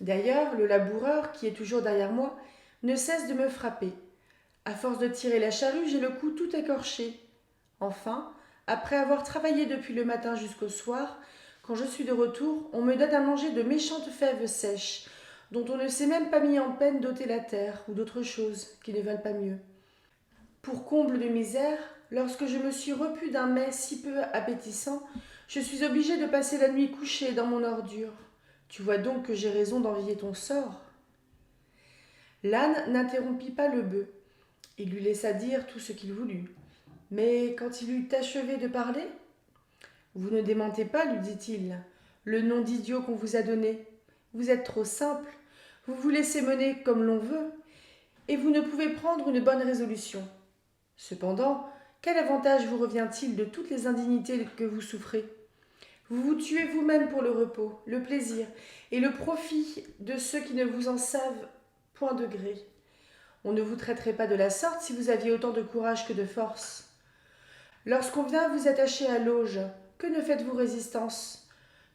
D'ailleurs, le laboureur, qui est toujours derrière moi, ne cesse de me frapper. À force de tirer la charrue, j'ai le cou tout écorché. Enfin, après avoir travaillé depuis le matin jusqu'au soir, quand je suis de retour, on me donne à manger de méchantes fèves sèches, dont on ne s'est même pas mis en peine d'ôter la terre ou d'autres choses qui ne valent pas mieux. Pour comble de misère, lorsque je me suis repue d'un mets si peu appétissant, je suis obligée de passer la nuit couchée dans mon ordure. Tu vois donc que j'ai raison d'envier ton sort. L'âne n'interrompit pas le bœuf. Il lui laissa dire tout ce qu'il voulut. Mais quand il eut achevé de parler, « Vous ne démentez pas, lui dit-il, le nom d'idiot qu'on vous a donné. Vous êtes trop simple, vous vous laissez mener comme l'on veut, et vous ne pouvez prendre une bonne résolution. Cependant, quel avantage vous revient-il de toutes les indignités que vous souffrez ? Vous vous tuez vous-même pour le repos, le plaisir et le profit de ceux qui ne vous en savent point de gré. On ne vous traiterait pas de la sorte si vous aviez autant de courage que de force. Lorsqu'on vient vous attacher à l'auge, que ne faites-vous résistance ?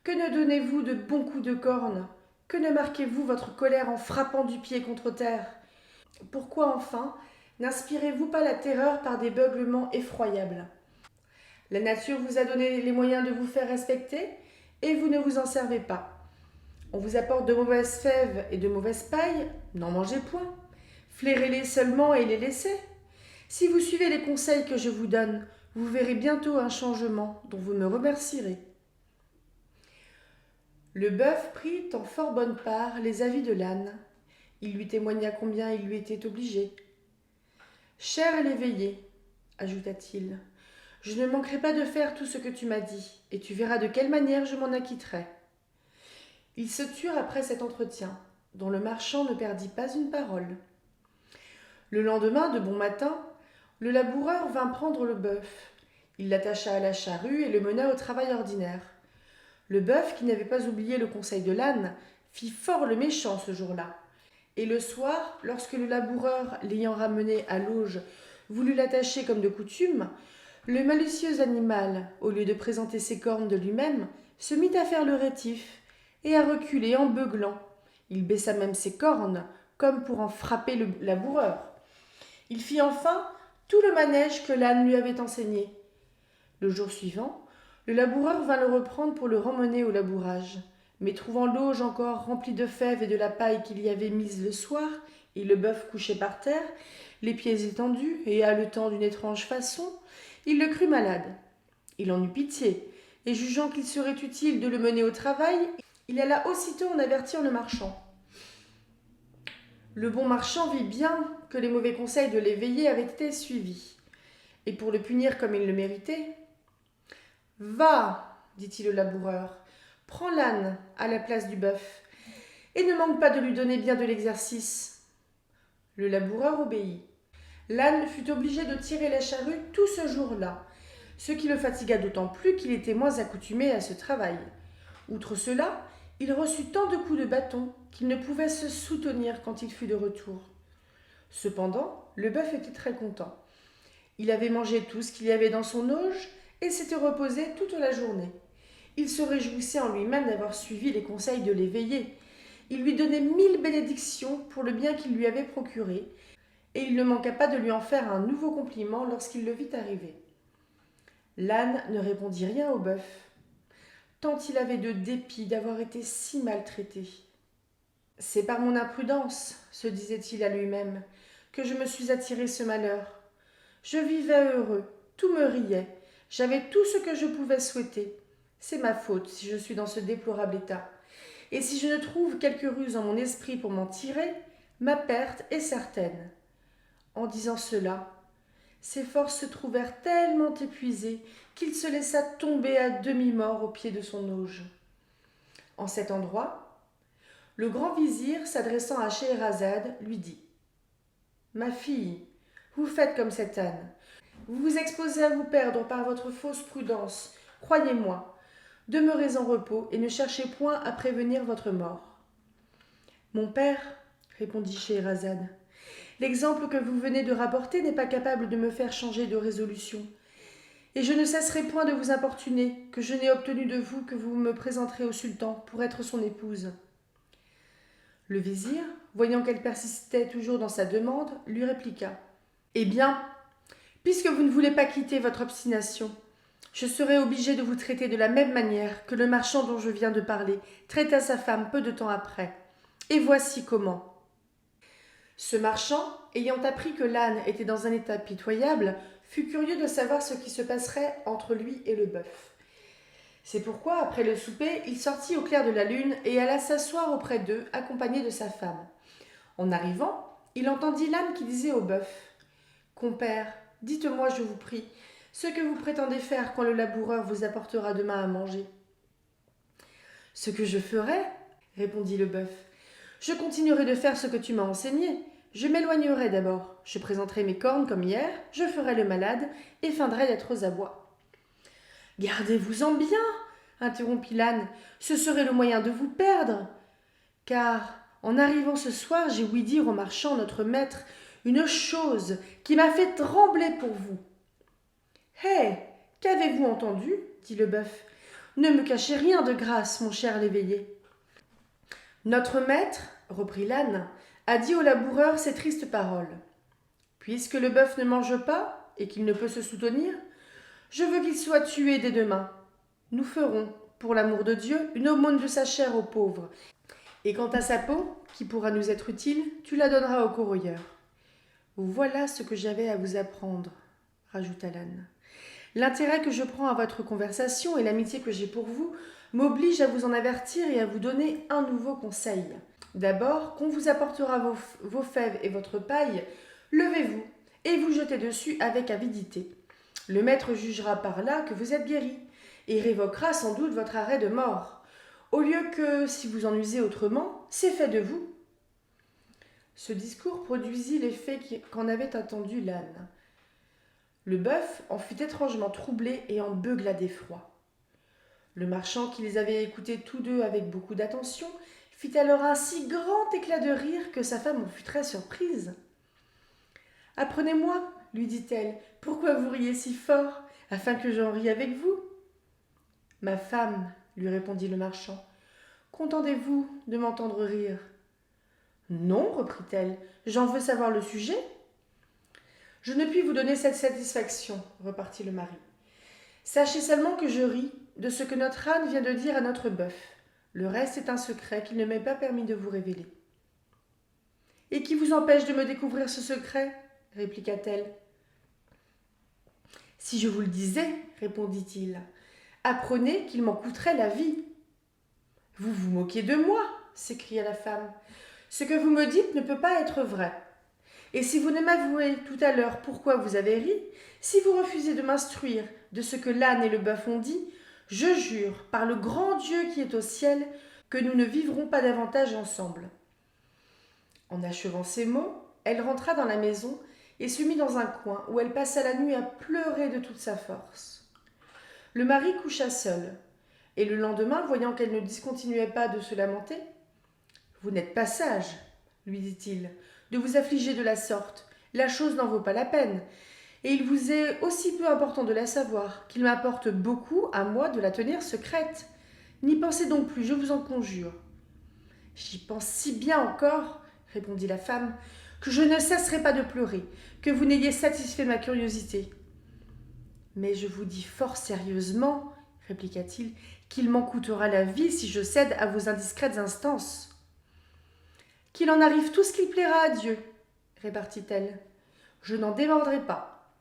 Que ne donnez-vous de bons coups de corne ? Que ne marquez-vous votre colère en frappant du pied contre terre ? Pourquoi enfin n'inspirez-vous pas la terreur par des beuglements effroyables ? La nature vous a donné les moyens de vous faire respecter et vous ne vous en servez pas. On vous apporte de mauvaises fèves et de mauvaise paille, n'en mangez point. Flairez-les seulement et les laissez. Si vous suivez les conseils que je vous donne, vous verrez bientôt un changement dont vous me remercierez. Le bœuf prit en fort bonne part les avis de l'âne. Il lui témoigna combien il lui était obligé. « Cher l'éveillé, ajouta-t-il, je ne manquerai pas de faire tout ce que tu m'as dit, et tu verras de quelle manière je m'en acquitterai. » Ils se turent après cet entretien, dont le marchand ne perdit pas une parole. Le lendemain, de bon matin, le laboureur vint prendre le bœuf. Il l'attacha à la charrue et le mena au travail ordinaire. Le bœuf, qui n'avait pas oublié le conseil de l'âne, fit fort le méchant ce jour-là. Et le soir, lorsque le laboureur, l'ayant ramené à l'auge, voulut l'attacher comme de coutume, le malicieux animal, au lieu de présenter ses cornes de lui-même, se mit à faire le rétif et à reculer en beuglant. Il baissa même ses cornes, comme pour en frapper le laboureur. Il fit enfin tout le manège que l'âne lui avait enseigné. Le jour suivant, le laboureur vint le reprendre pour le remmener au labourage. Mais trouvant l'auge encore remplie de fèves et de la paille qu'il y avait mise le soir, et le bœuf couché par terre, les pieds étendus et haletant d'une étrange façon, il le crut malade. Il en eut pitié, et jugeant qu'il serait utile de le mener au travail, il alla aussitôt en avertir le marchand. Le bon marchand vit bien que les mauvais conseils de l'éveillé avaient été suivis, et pour le punir comme il le méritait, « Va, dit-il au laboureur, prends l'âne à la place du bœuf, et ne manque pas de lui donner bien de l'exercice. » Le laboureur obéit. L'âne fut obligé de tirer la charrue tout ce jour-là, ce qui le fatigua d'autant plus qu'il était moins accoutumé à ce travail. Outre cela, il reçut tant de coups de bâton qu'il ne pouvait se soutenir quand il fut de retour. Cependant, le bœuf était très content. Il avait mangé tout ce qu'il y avait dans son auge et s'était reposé toute la journée. Il se réjouissait en lui-même d'avoir suivi les conseils de l'éveillé. Il lui donnait 1000 bénédictions pour le bien qu'il lui avait procuré, et il ne manqua pas de lui en faire un nouveau compliment lorsqu'il le vit arriver. L'âne ne répondit rien au bœuf. tant il avait de dépit d'avoir été si maltraité. C'est par mon imprudence, se disait-il à lui-même, que je me suis attiré ce malheur. Je vivais heureux, tout me riait, j'avais tout ce que je pouvais souhaiter. C'est ma faute si je suis dans ce déplorable état. Et si je ne trouve quelque ruse en mon esprit pour m'en tirer, ma perte est certaine. En disant cela, ses forces se trouvèrent tellement épuisées qu'il se laissa tomber à demi-mort au pied de son auge. En cet endroit, le grand vizir, s'adressant à Scheherazade, lui dit « Ma fille, vous faites comme cet âne. Vous vous exposez à vous perdre par votre fausse prudence. Croyez-moi, demeurez en repos et ne cherchez point à prévenir votre mort. » « Mon père, répondit Scheherazade, l'exemple que vous venez de rapporter n'est pas capable de me faire changer de résolution. Et je ne cesserai point de vous importuner, que je n'ai obtenu de vous que vous me présenterez au sultan pour être son épouse. » Le vizir, voyant qu'elle persistait toujours dans sa demande, lui répliqua. « Eh bien, puisque vous ne voulez pas quitter votre obstination, je serai obligé de vous traiter de la même manière que le marchand dont je viens de parler traita sa femme peu de temps après. Et voici comment. Ce marchand, ayant appris que l'âne était dans un état pitoyable, fut curieux de savoir ce qui se passerait entre lui et le bœuf. C'est pourquoi, après le souper, il sortit au clair de la lune et alla s'asseoir auprès d'eux, accompagné de sa femme. En arrivant, il entendit l'âne qui disait au bœuf « Compère, dites-moi, je vous prie, ce que vous prétendez faire quand le laboureur vous apportera demain à manger. »« Ce que je ferai, répondit le bœuf, je continuerai de faire ce que tu m'as enseigné. Je m'éloignerai d'abord, je présenterai mes cornes comme hier, je ferai le malade et feindrai d'être aux abois. »« Gardez-vous-en bien, interrompit l'âne, ce serait le moyen de vous perdre. Car, en arrivant ce soir, j'ai ouï dire au marchand, notre maître, une chose qui m'a fait trembler pour vous. »« Hé, qu'avez-vous entendu ?» dit le bœuf. « Ne me cachez rien de grâce, mon cher l'éveillé. » Notre maître, reprit l'âne, a dit au laboureur ces tristes paroles. Puisque le bœuf ne mange pas et qu'il ne peut se soutenir, je veux qu'il soit tué dès demain. Nous ferons, pour l'amour de Dieu, une aumône de sa chair aux pauvres. Et quant à sa peau, qui pourra nous être utile, tu la donneras au corroyeur. Voilà ce que j'avais à vous apprendre, rajouta l'âne. L'intérêt que je prends à votre conversation et l'amitié que j'ai pour vous m'oblige à vous en avertir et à vous donner un nouveau conseil. D'abord, qu'on vous apportera vos fèves et votre paille, levez-vous et vous jetez dessus avec avidité. Le maître jugera par là que vous êtes guéri et révoquera sans doute votre arrêt de mort, au lieu que, si vous en usez autrement, c'est fait de vous. Ce discours produisit l'effet qu'en avait attendu l'âne. Le bœuf en fut étrangement troublé et en beugla d'effroi. Le marchand, qui les avait écoutés tous deux avec beaucoup d'attention, fit alors un si grand éclat de rire que sa femme en fut très surprise. « Apprenez-moi, lui dit-elle, pourquoi vous riez si fort, afin que j'en rie avec vous. »« Ma femme, lui répondit le marchand, qu'entendez-vous de m'entendre rire ?»« Non, reprit-elle, j'en veux savoir le sujet. »« Je ne puis vous donner cette satisfaction, repartit le mari. Sachez seulement que je ris de ce que notre âne vient de dire à notre bœuf. Le reste est un secret qu'il ne m'est pas permis de vous révéler. »« Et qui vous empêche de me découvrir ce secret ?» répliqua-t-elle. « Si je vous le disais, répondit-il, apprenez qu'il m'en coûterait la vie. »« Vous vous moquez de moi, s'écria la femme. Ce que vous me dites ne peut pas être vrai. Et si vous ne m'avouez tout à l'heure pourquoi vous avez ri, si vous refusez de m'instruire de ce que l'âne et le bœuf ont dit, je jure, par le grand Dieu qui est au ciel, que nous ne vivrons pas davantage ensemble. » En achevant ces mots, elle rentra dans la maison et se mit dans un coin où elle passa la nuit à pleurer de toute sa force. Le mari coucha seul, et le lendemain, voyant qu'elle ne discontinuait pas de se lamenter, « Vous n'êtes pas sage, lui dit-il, de vous affliger de la sorte. La chose n'en vaut pas la peine. Et il vous est aussi peu important de la savoir qu'il m'apporte beaucoup à moi de la tenir secrète. N'y pensez donc plus, je vous en conjure. »« J'y pense si bien encore, répondit la femme, que je ne cesserai pas de pleurer, que vous n'ayez satisfait ma curiosité. »« Mais je vous dis fort sérieusement, répliqua-t-il, qu'il m'en coûtera la vie si je cède à vos indiscrètes instances. Qu'il en arrive tout ce qu'il plaira à Dieu, répartit-elle. Je n'en démordrai pas.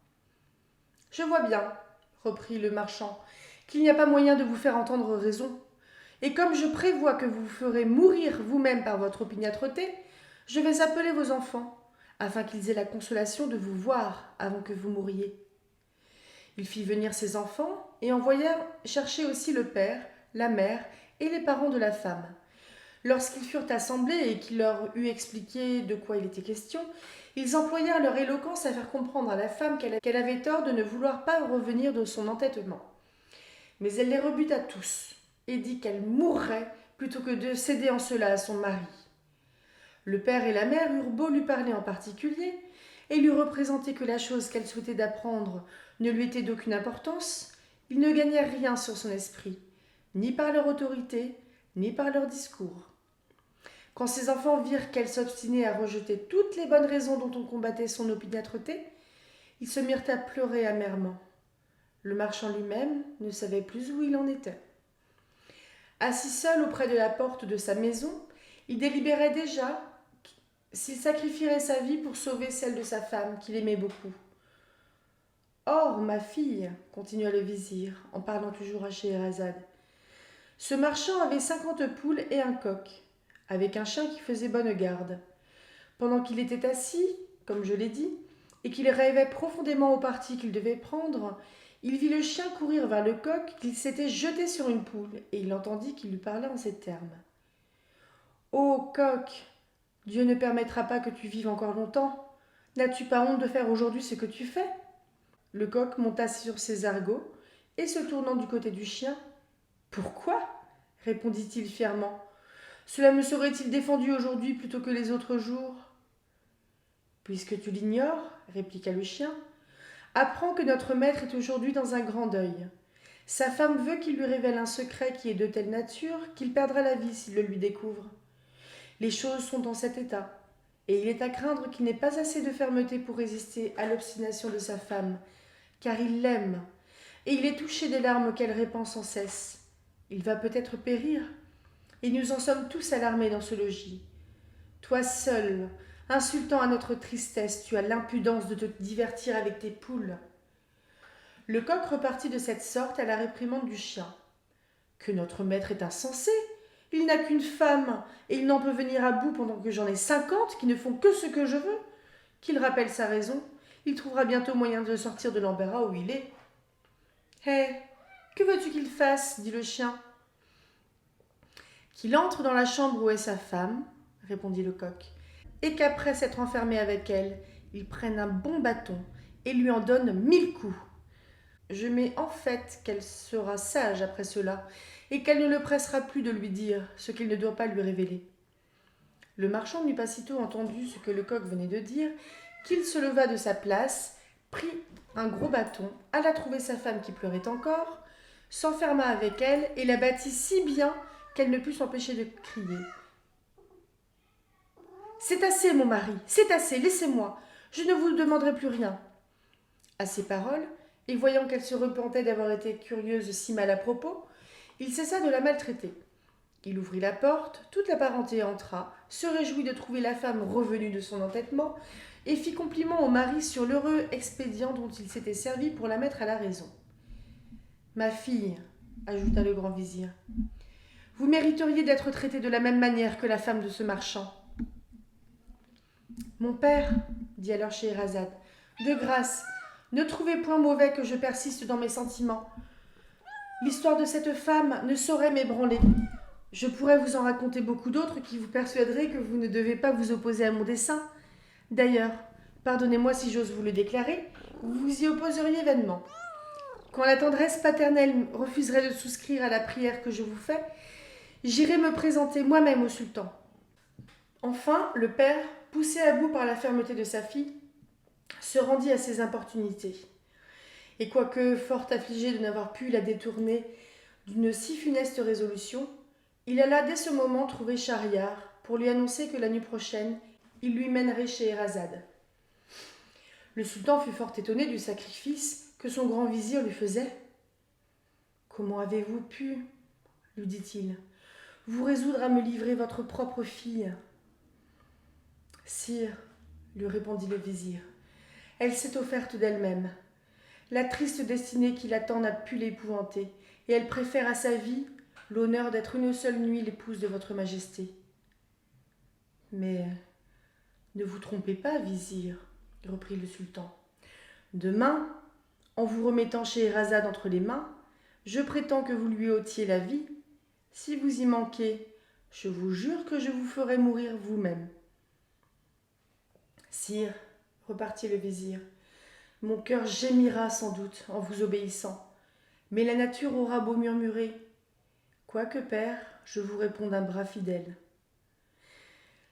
Je vois bien, reprit le marchand, qu'il n'y a pas moyen de vous faire entendre raison. Et comme je prévois que vous ferez mourir vous-même par votre opiniâtreté, je vais appeler vos enfants, afin qu'ils aient la consolation de vous voir avant que vous mouriez. Il fit venir ses enfants et envoya chercher aussi le père, la mère et les parents de la femme. Lorsqu'ils furent assemblés et qu'il leur eut expliqué de quoi il était question, ils employèrent leur éloquence à faire comprendre à la femme qu'elle avait tort de ne vouloir pas revenir de son entêtement. Mais elle les rebuta tous et dit qu'elle mourrait plutôt que de céder en cela à son mari. Le père et la mère eurent beau lui parler en particulier et lui représenter que la chose qu'elle souhaitait d'apprendre ne lui était d'aucune importance, ils ne gagnèrent rien sur son esprit, ni par leur autorité, ni par leur discours. Quand ses enfants virent qu'elle s'obstinait à rejeter toutes les bonnes raisons dont on combattait son opiniâtreté, ils se mirent à pleurer amèrement. Le marchand lui-même ne savait plus où il en était. Assis seul auprès de la porte de sa maison, il délibérait déjà s'il sacrifierait sa vie pour sauver celle de sa femme, qu'il aimait beaucoup. « Or, ma fille, continua le vizir, en parlant toujours à Scheherazade, ce marchand avait 50 poules et un coq, avec un chien qui faisait bonne garde. Pendant qu'il était assis, comme je l'ai dit, et qu'il rêvait profondément au parti qu'il devait prendre, il vit le chien courir vers le coq qu'il s'était jeté sur une poule, et il entendit qu'il lui parlait en ces termes. « Ô coq, Dieu ne permettra pas que tu vives encore longtemps. N'as-tu pas honte de faire aujourd'hui ce que tu fais ?» Le coq monta sur ses argots, et se tournant du côté du chien, « Pourquoi ?» répondit-il fièrement. « Cela me serait-il défendu aujourd'hui plutôt que les autres jours ?» Puisque tu l'ignores, répliqua le chien, apprends que notre maître est aujourd'hui dans un grand deuil. Sa femme veut qu'il lui révèle un secret qui est de telle nature qu'il perdra la vie s'il le lui découvre. Les choses sont dans cet état, et il est à craindre qu'il n'ait pas assez de fermeté pour résister à l'obstination de sa femme, car il l'aime, et il est touché des larmes qu'elle répand sans cesse. Il va peut-être périr, et nous en sommes tous alarmés dans ce logis. Toi seul, insultant à notre tristesse, tu as l'impudence de te divertir avec tes poules. » Le coq repartit de cette sorte à la réprimande du chien. « Que notre maître est insensé. Il n'a qu'une femme, et il n'en peut venir à bout pendant que j'en ai 50 qui ne font que ce que je veux. Qu'il rappelle sa raison, il trouvera bientôt moyen de sortir de l'embarras où il est. »« Hé, que veux-tu qu'il fasse ?» dit le chien. « Qu'il entre dans la chambre où est sa femme, » répondit le coq, « et qu'après s'être enfermé avec elle, il prenne un bon bâton et lui en donne 1000 coups. Je mets en fait qu'elle sera sage après cela, et qu'elle ne le pressera plus de lui dire ce qu'il ne doit pas lui révéler. » Le marchand n'eut pas sitôt entendu ce que le coq venait de dire, qu'il se leva de sa place, prit un gros bâton, alla trouver sa femme qui pleurait encore, s'enferma avec elle et la battit si bien qu'elle ne put s'empêcher de crier. « C'est assez, mon mari, c'est assez, laissez-moi, je ne vous demanderai plus rien. » À ces paroles, et voyant qu'elle se repentait d'avoir été curieuse si mal à propos, il cessa de la maltraiter. Il ouvrit la porte, toute la parenté entra, se réjouit de trouver la femme revenue de son entêtement, et fit compliment au mari sur l'heureux expédient dont il s'était servi pour la mettre à la raison. « Ma fille, ajouta le grand vizir, vous mériteriez d'être traitée de la même manière que la femme de ce marchand. » « Mon père, dit alors Scheherazade, de grâce, ne trouvez point mauvais que je persiste dans mes sentiments. L'histoire de cette femme ne saurait m'ébranler. Je pourrais vous en raconter beaucoup d'autres qui vous persuaderaient que vous ne devez pas vous opposer à mon dessein. D'ailleurs, pardonnez-moi si j'ose vous le déclarer, vous vous y opposeriez vainement. Quand la tendresse paternelle refuserait de souscrire à la prière que je vous fais, j'irai me présenter moi-même au sultan. » Enfin, le père, poussé à bout par la fermeté de sa fille, se rendit à ses importunités. Et quoique fort affligé de n'avoir pu la détourner d'une si funeste résolution, il alla dès ce moment trouver Schahriar pour lui annoncer que la nuit prochaine, il lui mènerait Scheherazade. Le sultan fut fort étonné du sacrifice que son grand vizir lui faisait. « Comment avez-vous pu, lui dit-il, vous résoudre à me livrer votre propre fille. Sire, lui répondit le vizir, elle s'est offerte d'elle-même. La triste destinée qui l'attend n'a pu l'épouvanter, et elle préfère à sa vie l'honneur d'être une seule nuit l'épouse de votre majesté. Mais ne vous trompez pas, vizir, reprit le sultan. Demain, en vous remettant Scheherazade entre les mains, je prétends que vous lui ôtiez la vie. Si vous y manquez, je vous jure que je vous ferai mourir vous-même. Sire, repartit le vizir, mon cœur gémira sans doute en vous obéissant, mais la nature aura beau murmurer. Quoique père, je vous réponds d'un bras fidèle.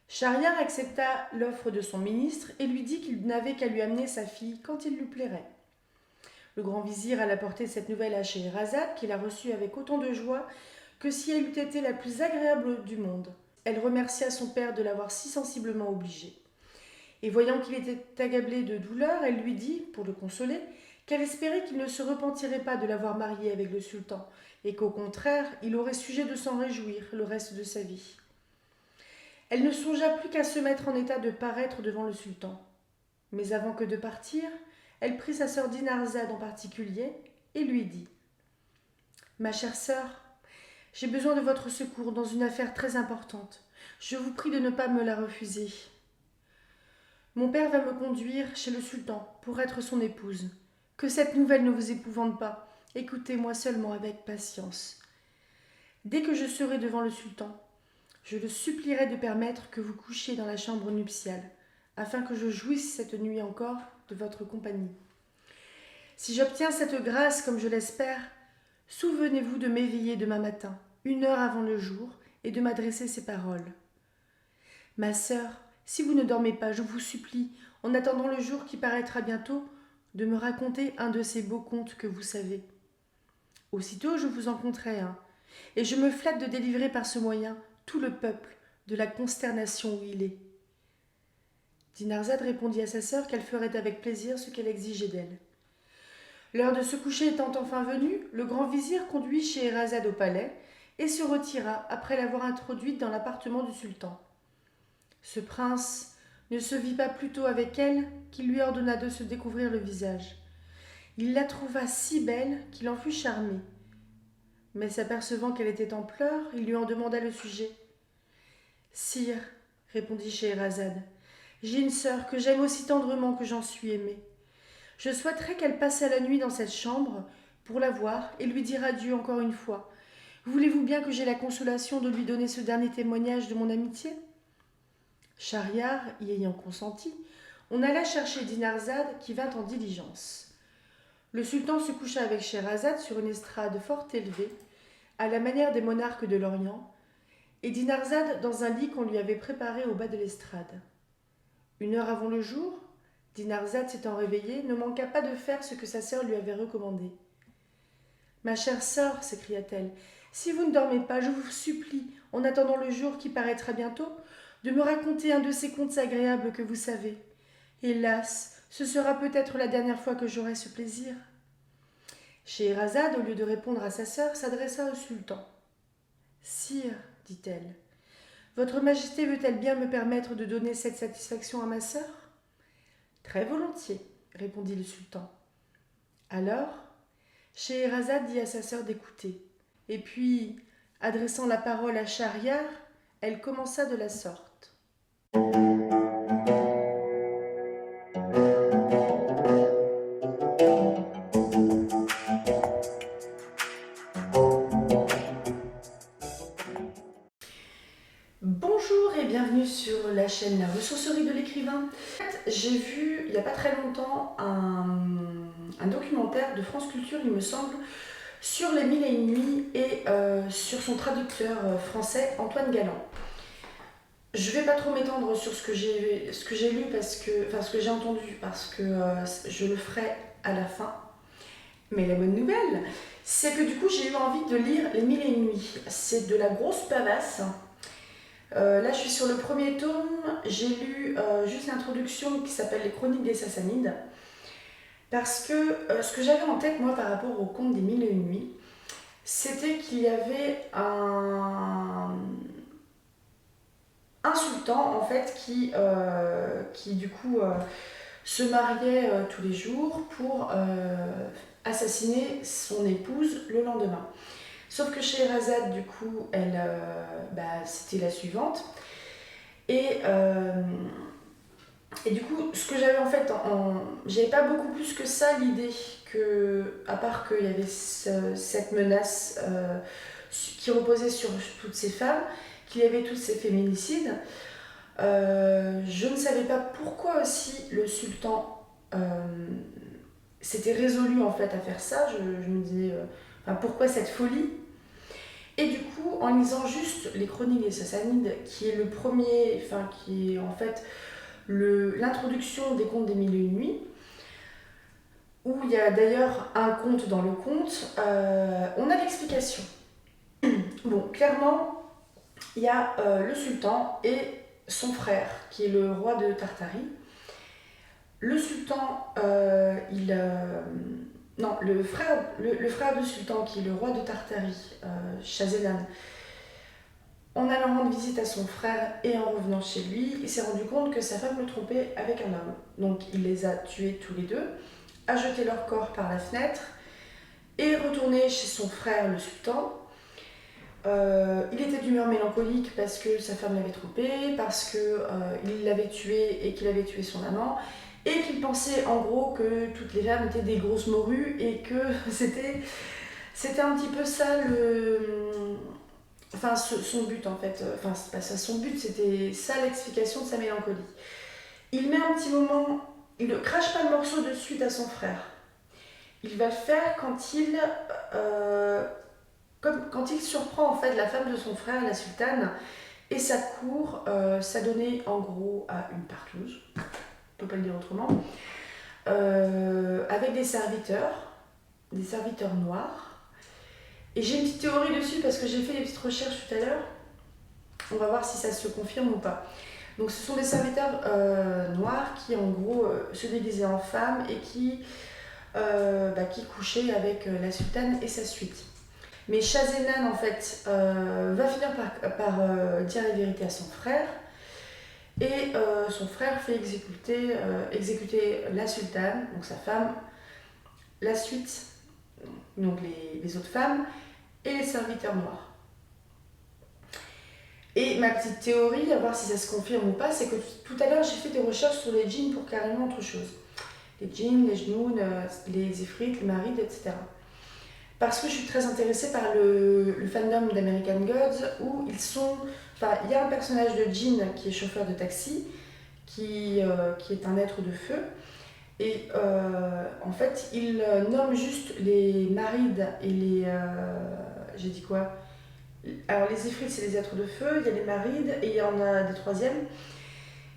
Schahriar accepta l'offre de son ministre et lui dit qu'il n'avait qu'à lui amener sa fille quand il lui plairait. Le grand vizir alla porter cette nouvelle à Scheherazade, qui la reçut avec autant de joie que si elle eût été la plus agréable du monde. Elle remercia son père de l'avoir si sensiblement obligée. Et voyant qu'il était accablé de douleur, elle lui dit, pour le consoler, qu'elle espérait qu'il ne se repentirait pas de l'avoir marié avec le sultan, et qu'au contraire, il aurait sujet de s'en réjouir le reste de sa vie. Elle ne songea plus qu'à se mettre en état de paraître devant le sultan. Mais avant que de partir, elle prit sa sœur Dinarzade en particulier et lui dit « Ma chère sœur, j'ai besoin de votre secours dans une affaire très importante. Je vous prie de ne pas me la refuser. Mon père va me conduire chez le sultan pour être son épouse. Que cette nouvelle ne vous épouvante pas. Écoutez-moi seulement avec patience. Dès que je serai devant le sultan, je le supplierai de permettre que vous couchiez dans la chambre nuptiale, afin que je jouisse cette nuit encore de votre compagnie. Si j'obtiens cette grâce comme je l'espère, souvenez-vous de m'éveiller demain matin, 1 heure avant le jour, et de m'adresser ces paroles. Ma sœur, si vous ne dormez pas, je vous supplie, en attendant le jour qui paraîtra bientôt, de me raconter un de ces beaux contes que vous savez. Aussitôt je vous en conterai un, et je me flatte de délivrer par ce moyen tout le peuple de la consternation où il est. Dinarzade répondit à sa sœur qu'elle ferait avec plaisir ce qu'elle exigeait d'elle. L'heure de se coucher étant enfin venue, le grand vizir conduit Scheherazade au palais et se retira après l'avoir introduite dans l'appartement du sultan. Ce prince ne se vit pas plus tôt avec elle qu'il lui ordonna de se découvrir le visage. Il la trouva si belle qu'il en fut charmé. Mais s'apercevant qu'elle était en pleurs, il lui en demanda le sujet. « Sire, répondit Scheherazade, j'ai une sœur que j'aime aussi tendrement que j'en suis aimée. Je souhaiterais qu'elle passât la nuit dans cette chambre pour la voir et lui dire adieu encore une fois. Voulez-vous bien que j'aie la consolation de lui donner ce dernier témoignage de mon amitié ?» Schahriar y ayant consenti, on alla chercher Dinarzade qui vint en diligence. Le sultan se coucha avec Scheherazade sur une estrade fort élevée, à la manière des monarques de l'Orient, et Dinarzade dans un lit qu'on lui avait préparé au bas de l'estrade. 1 heure avant le jour, Dinarzade s'étant réveillée, ne manqua pas de faire ce que sa sœur lui avait recommandé. « Ma chère sœur, s'écria-t-elle, si vous ne dormez pas, je vous supplie, en attendant le jour qui paraîtra bientôt, de me raconter un de ces contes agréables que vous savez. Hélas, ce sera peut-être la dernière fois que j'aurai ce plaisir. » Scheherazade, au lieu de répondre à sa sœur, s'adressa au sultan. « Sire, dit-elle, votre majesté veut-elle bien me permettre de donner cette satisfaction à ma sœur ?»« Très volontiers, répondit le sultan. Alors, Scheherazade dit à sa sœur d'écouter, et puis, adressant la parole à Schahriar, elle commença de la sorte. Bonjour et bienvenue sur la chaîne La Ressourcerie de l'écrivain. J'ai vu il n'y a pas très longtemps un documentaire de France Culture, il me semble, sur les Mille et une nuits et sur son traducteur français Antoine Galland. Je ne vais pas trop m'étendre sur ce que j'ai lu ce que j'ai entendu parce que je le ferai à la fin. Mais la bonne nouvelle, c'est que du coup j'ai eu envie de lire les Mille et une nuits. C'est de la grosse pavasse. Là je suis sur le premier tome, j'ai lu juste l'introduction qui s'appelle Les Chroniques des Sassanides. Parce que ce que j'avais en tête moi par rapport au conte des Mille et une nuits, C'était qu'il y avait un sultan en fait qui du coup se mariait tous les jours pour assassiner son épouse le lendemain. Sauf que Scheherazade, du coup, c'était la suivante. Et, euh, et du coup, ce que j'avais en fait, j'avais pas beaucoup plus que ça l'idée à part qu'il y avait cette menace qui reposait sur toutes ces femmes, qu'il y avait tous ces féminicides. Je ne savais pas pourquoi aussi le sultan s'était résolu en fait à faire ça. Je me disais, pourquoi cette folie? Et du coup, en lisant juste les Chroniques des Sassanides, qui est le premier, qui est en fait l'introduction des contes des Mille et une nuits, où il y a d'ailleurs un conte dans le conte, on a l'explication. Bon, clairement, il y a le sultan et son frère, qui est le roi de Tartarie. Le sultan, non, le frère du sultan, qui est le roi de Tartarie, Shahzenan, en allant rendre visite à son frère et en revenant chez lui, il s'est rendu compte que sa femme le trompait avec un homme. Donc il les a tués tous les deux, a jeté leur corps par la fenêtre et est retourné chez son frère le sultan. Il était d'humeur mélancolique parce que sa femme l'avait trompé, parce qu'il l'avait tué et qu'il avait tué son amant, et qu'il pensait en gros que toutes les femmes étaient des grosses morues et que c'était un petit peu ça son but en fait. Enfin, c'est pas ça son but, c'était ça l'explication de sa mélancolie. Il met un petit moment, il ne crache pas le morceau de suite à son frère. Il va le faire quand il surprend en fait la femme de son frère, la sultane, et sa cour s'adonner en gros à une partouze, on peut pas le dire autrement, avec des serviteurs noirs. Et j'ai une petite théorie dessus parce que j'ai fait des petites recherches tout à l'heure. On va voir si ça se confirme ou pas. Donc ce sont des serviteurs noirs qui en gros se déguisaient en femmes et qui couchaient avec la sultane et sa suite. Mais Shahzenan en fait va finir par dire la vérité à son frère et son frère fait exécuter la sultane, donc sa femme, la suite, donc les autres femmes et les serviteurs noirs. Et ma petite théorie, à voir si ça se confirme ou pas, c'est que tout à l'heure j'ai fait des recherches sur les djinns pour carrément autre chose. Les djinns, les jnouns, les ifrites, les marides, etc. Parce que je suis très intéressée par le fandom d'American Gods où il y a un personnage de djinn qui est chauffeur de taxi, qui est un être de feu. Et en fait, il nomme juste les marides et les... j'ai dit quoi? Alors les ifrites, c'est les êtres de feu, il y a les marides et il y en a des troisièmes.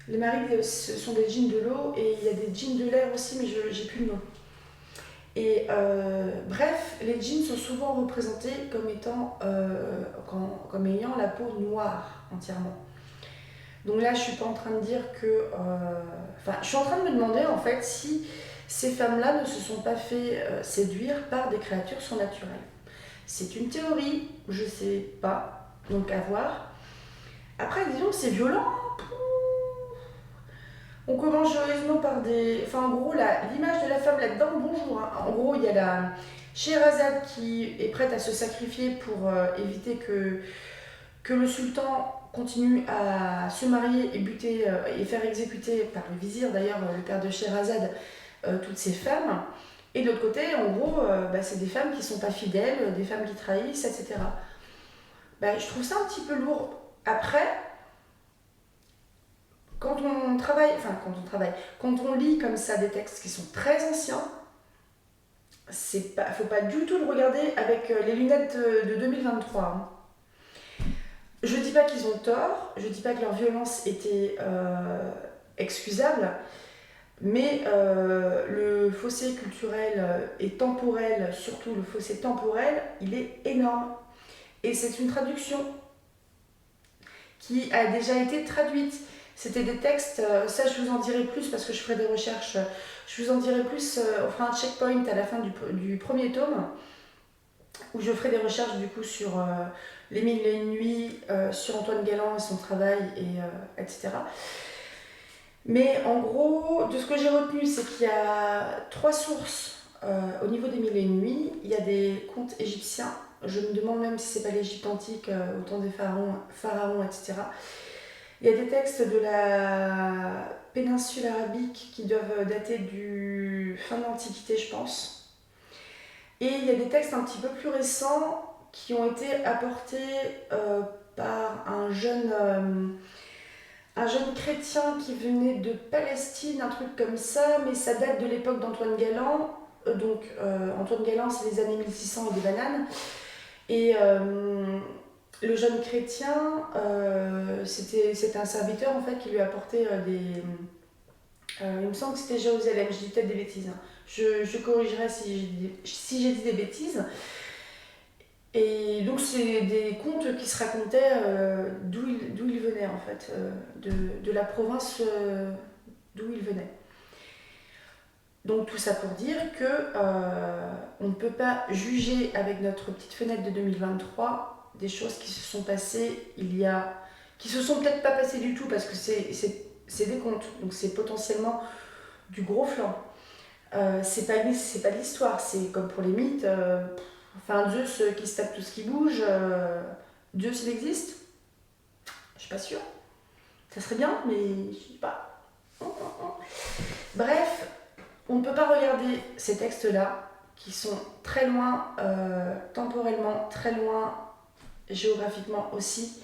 Les marides, ce sont des djinns de l'eau et il y a des djinns de l'air aussi, mais j'ai plus le nom. Et bref, les djinns sont souvent représentés comme ayant la peau noire entièrement. Donc là, je suis pas en train de dire que... je suis en train de me demander en fait si ces femmes-là ne se sont pas fait séduire par des créatures surnaturelles. C'est une théorie, je sais pas, donc à voir. Après, disons, c'est violent. On commence joyeusement par des... en gros, l'image de la femme là-dedans, bonjour. Hein. En gros, il y a la Scheherazade qui est prête à se sacrifier pour éviter que le sultan continue à se marier et faire exécuter par le vizir, d'ailleurs, le père de Scheherazade, toutes ces femmes. Et de l'autre côté, en gros, c'est des femmes qui ne sont pas fidèles, des femmes qui trahissent, etc. Je trouve ça un petit peu lourd. Après, quand on lit comme ça des textes qui sont très anciens, faut pas du tout le regarder avec les lunettes de 2023. Hein. Je dis pas qu'ils ont tort, je dis pas que leur violence était excusable, mais le fossé culturel et temporel, surtout le fossé temporel, il est énorme. Et c'est une traduction qui a déjà été traduite. C'était des textes, ça je vous en dirai plus parce que je ferai des recherches, je vous en dirai plus, on fera un checkpoint à la fin du premier tome. où je ferai des recherches du coup sur les mille et une nuits, sur Antoine Galland et son travail, etc. Mais en gros, de ce que j'ai retenu, c'est qu'il y a 3 sources au niveau des mille et une nuits. Il y a des contes égyptiens. Je me demande même si c'est pas l'Égypte antique, au temps des pharaons, etc. Il y a des textes de la péninsule arabique qui doivent dater du fin de l'Antiquité, je pense. Et il y a des textes un petit peu plus récents qui ont été apportés par un jeune chrétien qui venait de Palestine, un truc comme ça, mais ça date de l'époque d'Antoine Galland. Antoine Galland, c'est les années 1600 et des bananes. Et le jeune chrétien, c'était un serviteur en fait qui lui apportait il me semble que c'était Jérusalem, je dis peut-être des bêtises, hein. Je corrigerai si j'ai dit des bêtises. Et donc c'est des contes qui se racontaient d'où il venait en fait, de la province d'où il venait. Donc tout ça pour dire que on ne peut pas juger avec notre petite fenêtre de 2023 des choses qui se sont passées qui se sont peut-être pas passées du tout parce que c'est des contes, donc c'est potentiellement du gros flan. C'est pas de l'histoire, c'est comme pour les mythes. Enfin, Zeus qui se tape tout ce qui bouge, Zeus il existe? Je suis pas sûre. Ça serait bien, mais je sais pas. Bref, on ne peut pas regarder ces textes-là, qui sont très loin temporellement, très loin géographiquement aussi,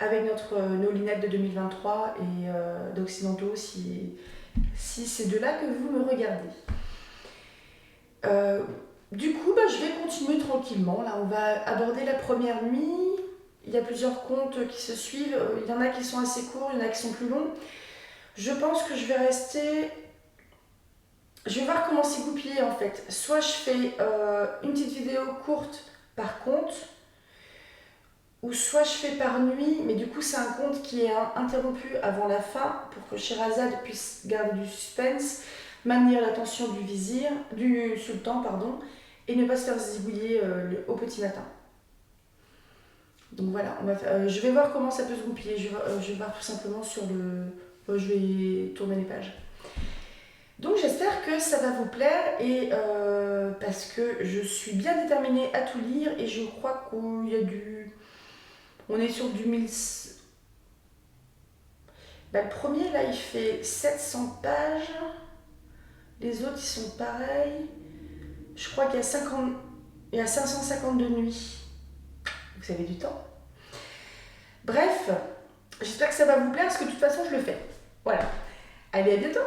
avec nos lunettes de 2023 et d'occidentaux, si c'est de là que vous me regardez. Du coup, je vais continuer tranquillement. Là, on va aborder la première nuit. Il y a plusieurs contes qui se suivent. Il y en a qui sont assez courts, il y en a qui sont plus longs. Je pense que je vais rester... Je vais voir comment s'y goupiller en fait. Soit je fais une petite vidéo courte par conte, ou soit je fais par nuit, mais du coup c'est un conte qui est interrompu avant la fin pour que Sherazade puisse garder du suspense, maintenir l'attention du sultan, pardon, et ne pas se faire zigouiller au petit matin. Donc voilà, je vais voir comment ça peut se goupiller. Je vais voir tout simplement je vais tourner les pages. Donc j'espère que ça va vous plaire et parce que je suis bien déterminée à tout lire et je crois qu'il y a on est sur du 1000... le premier là il fait 700 pages, les autres ils sont pareils. Je crois qu'il y a 552 nuits. Vous avez du temps. Bref, j'espère que ça va vous plaire parce que de toute façon je le fais. Voilà. Allez, à bientôt!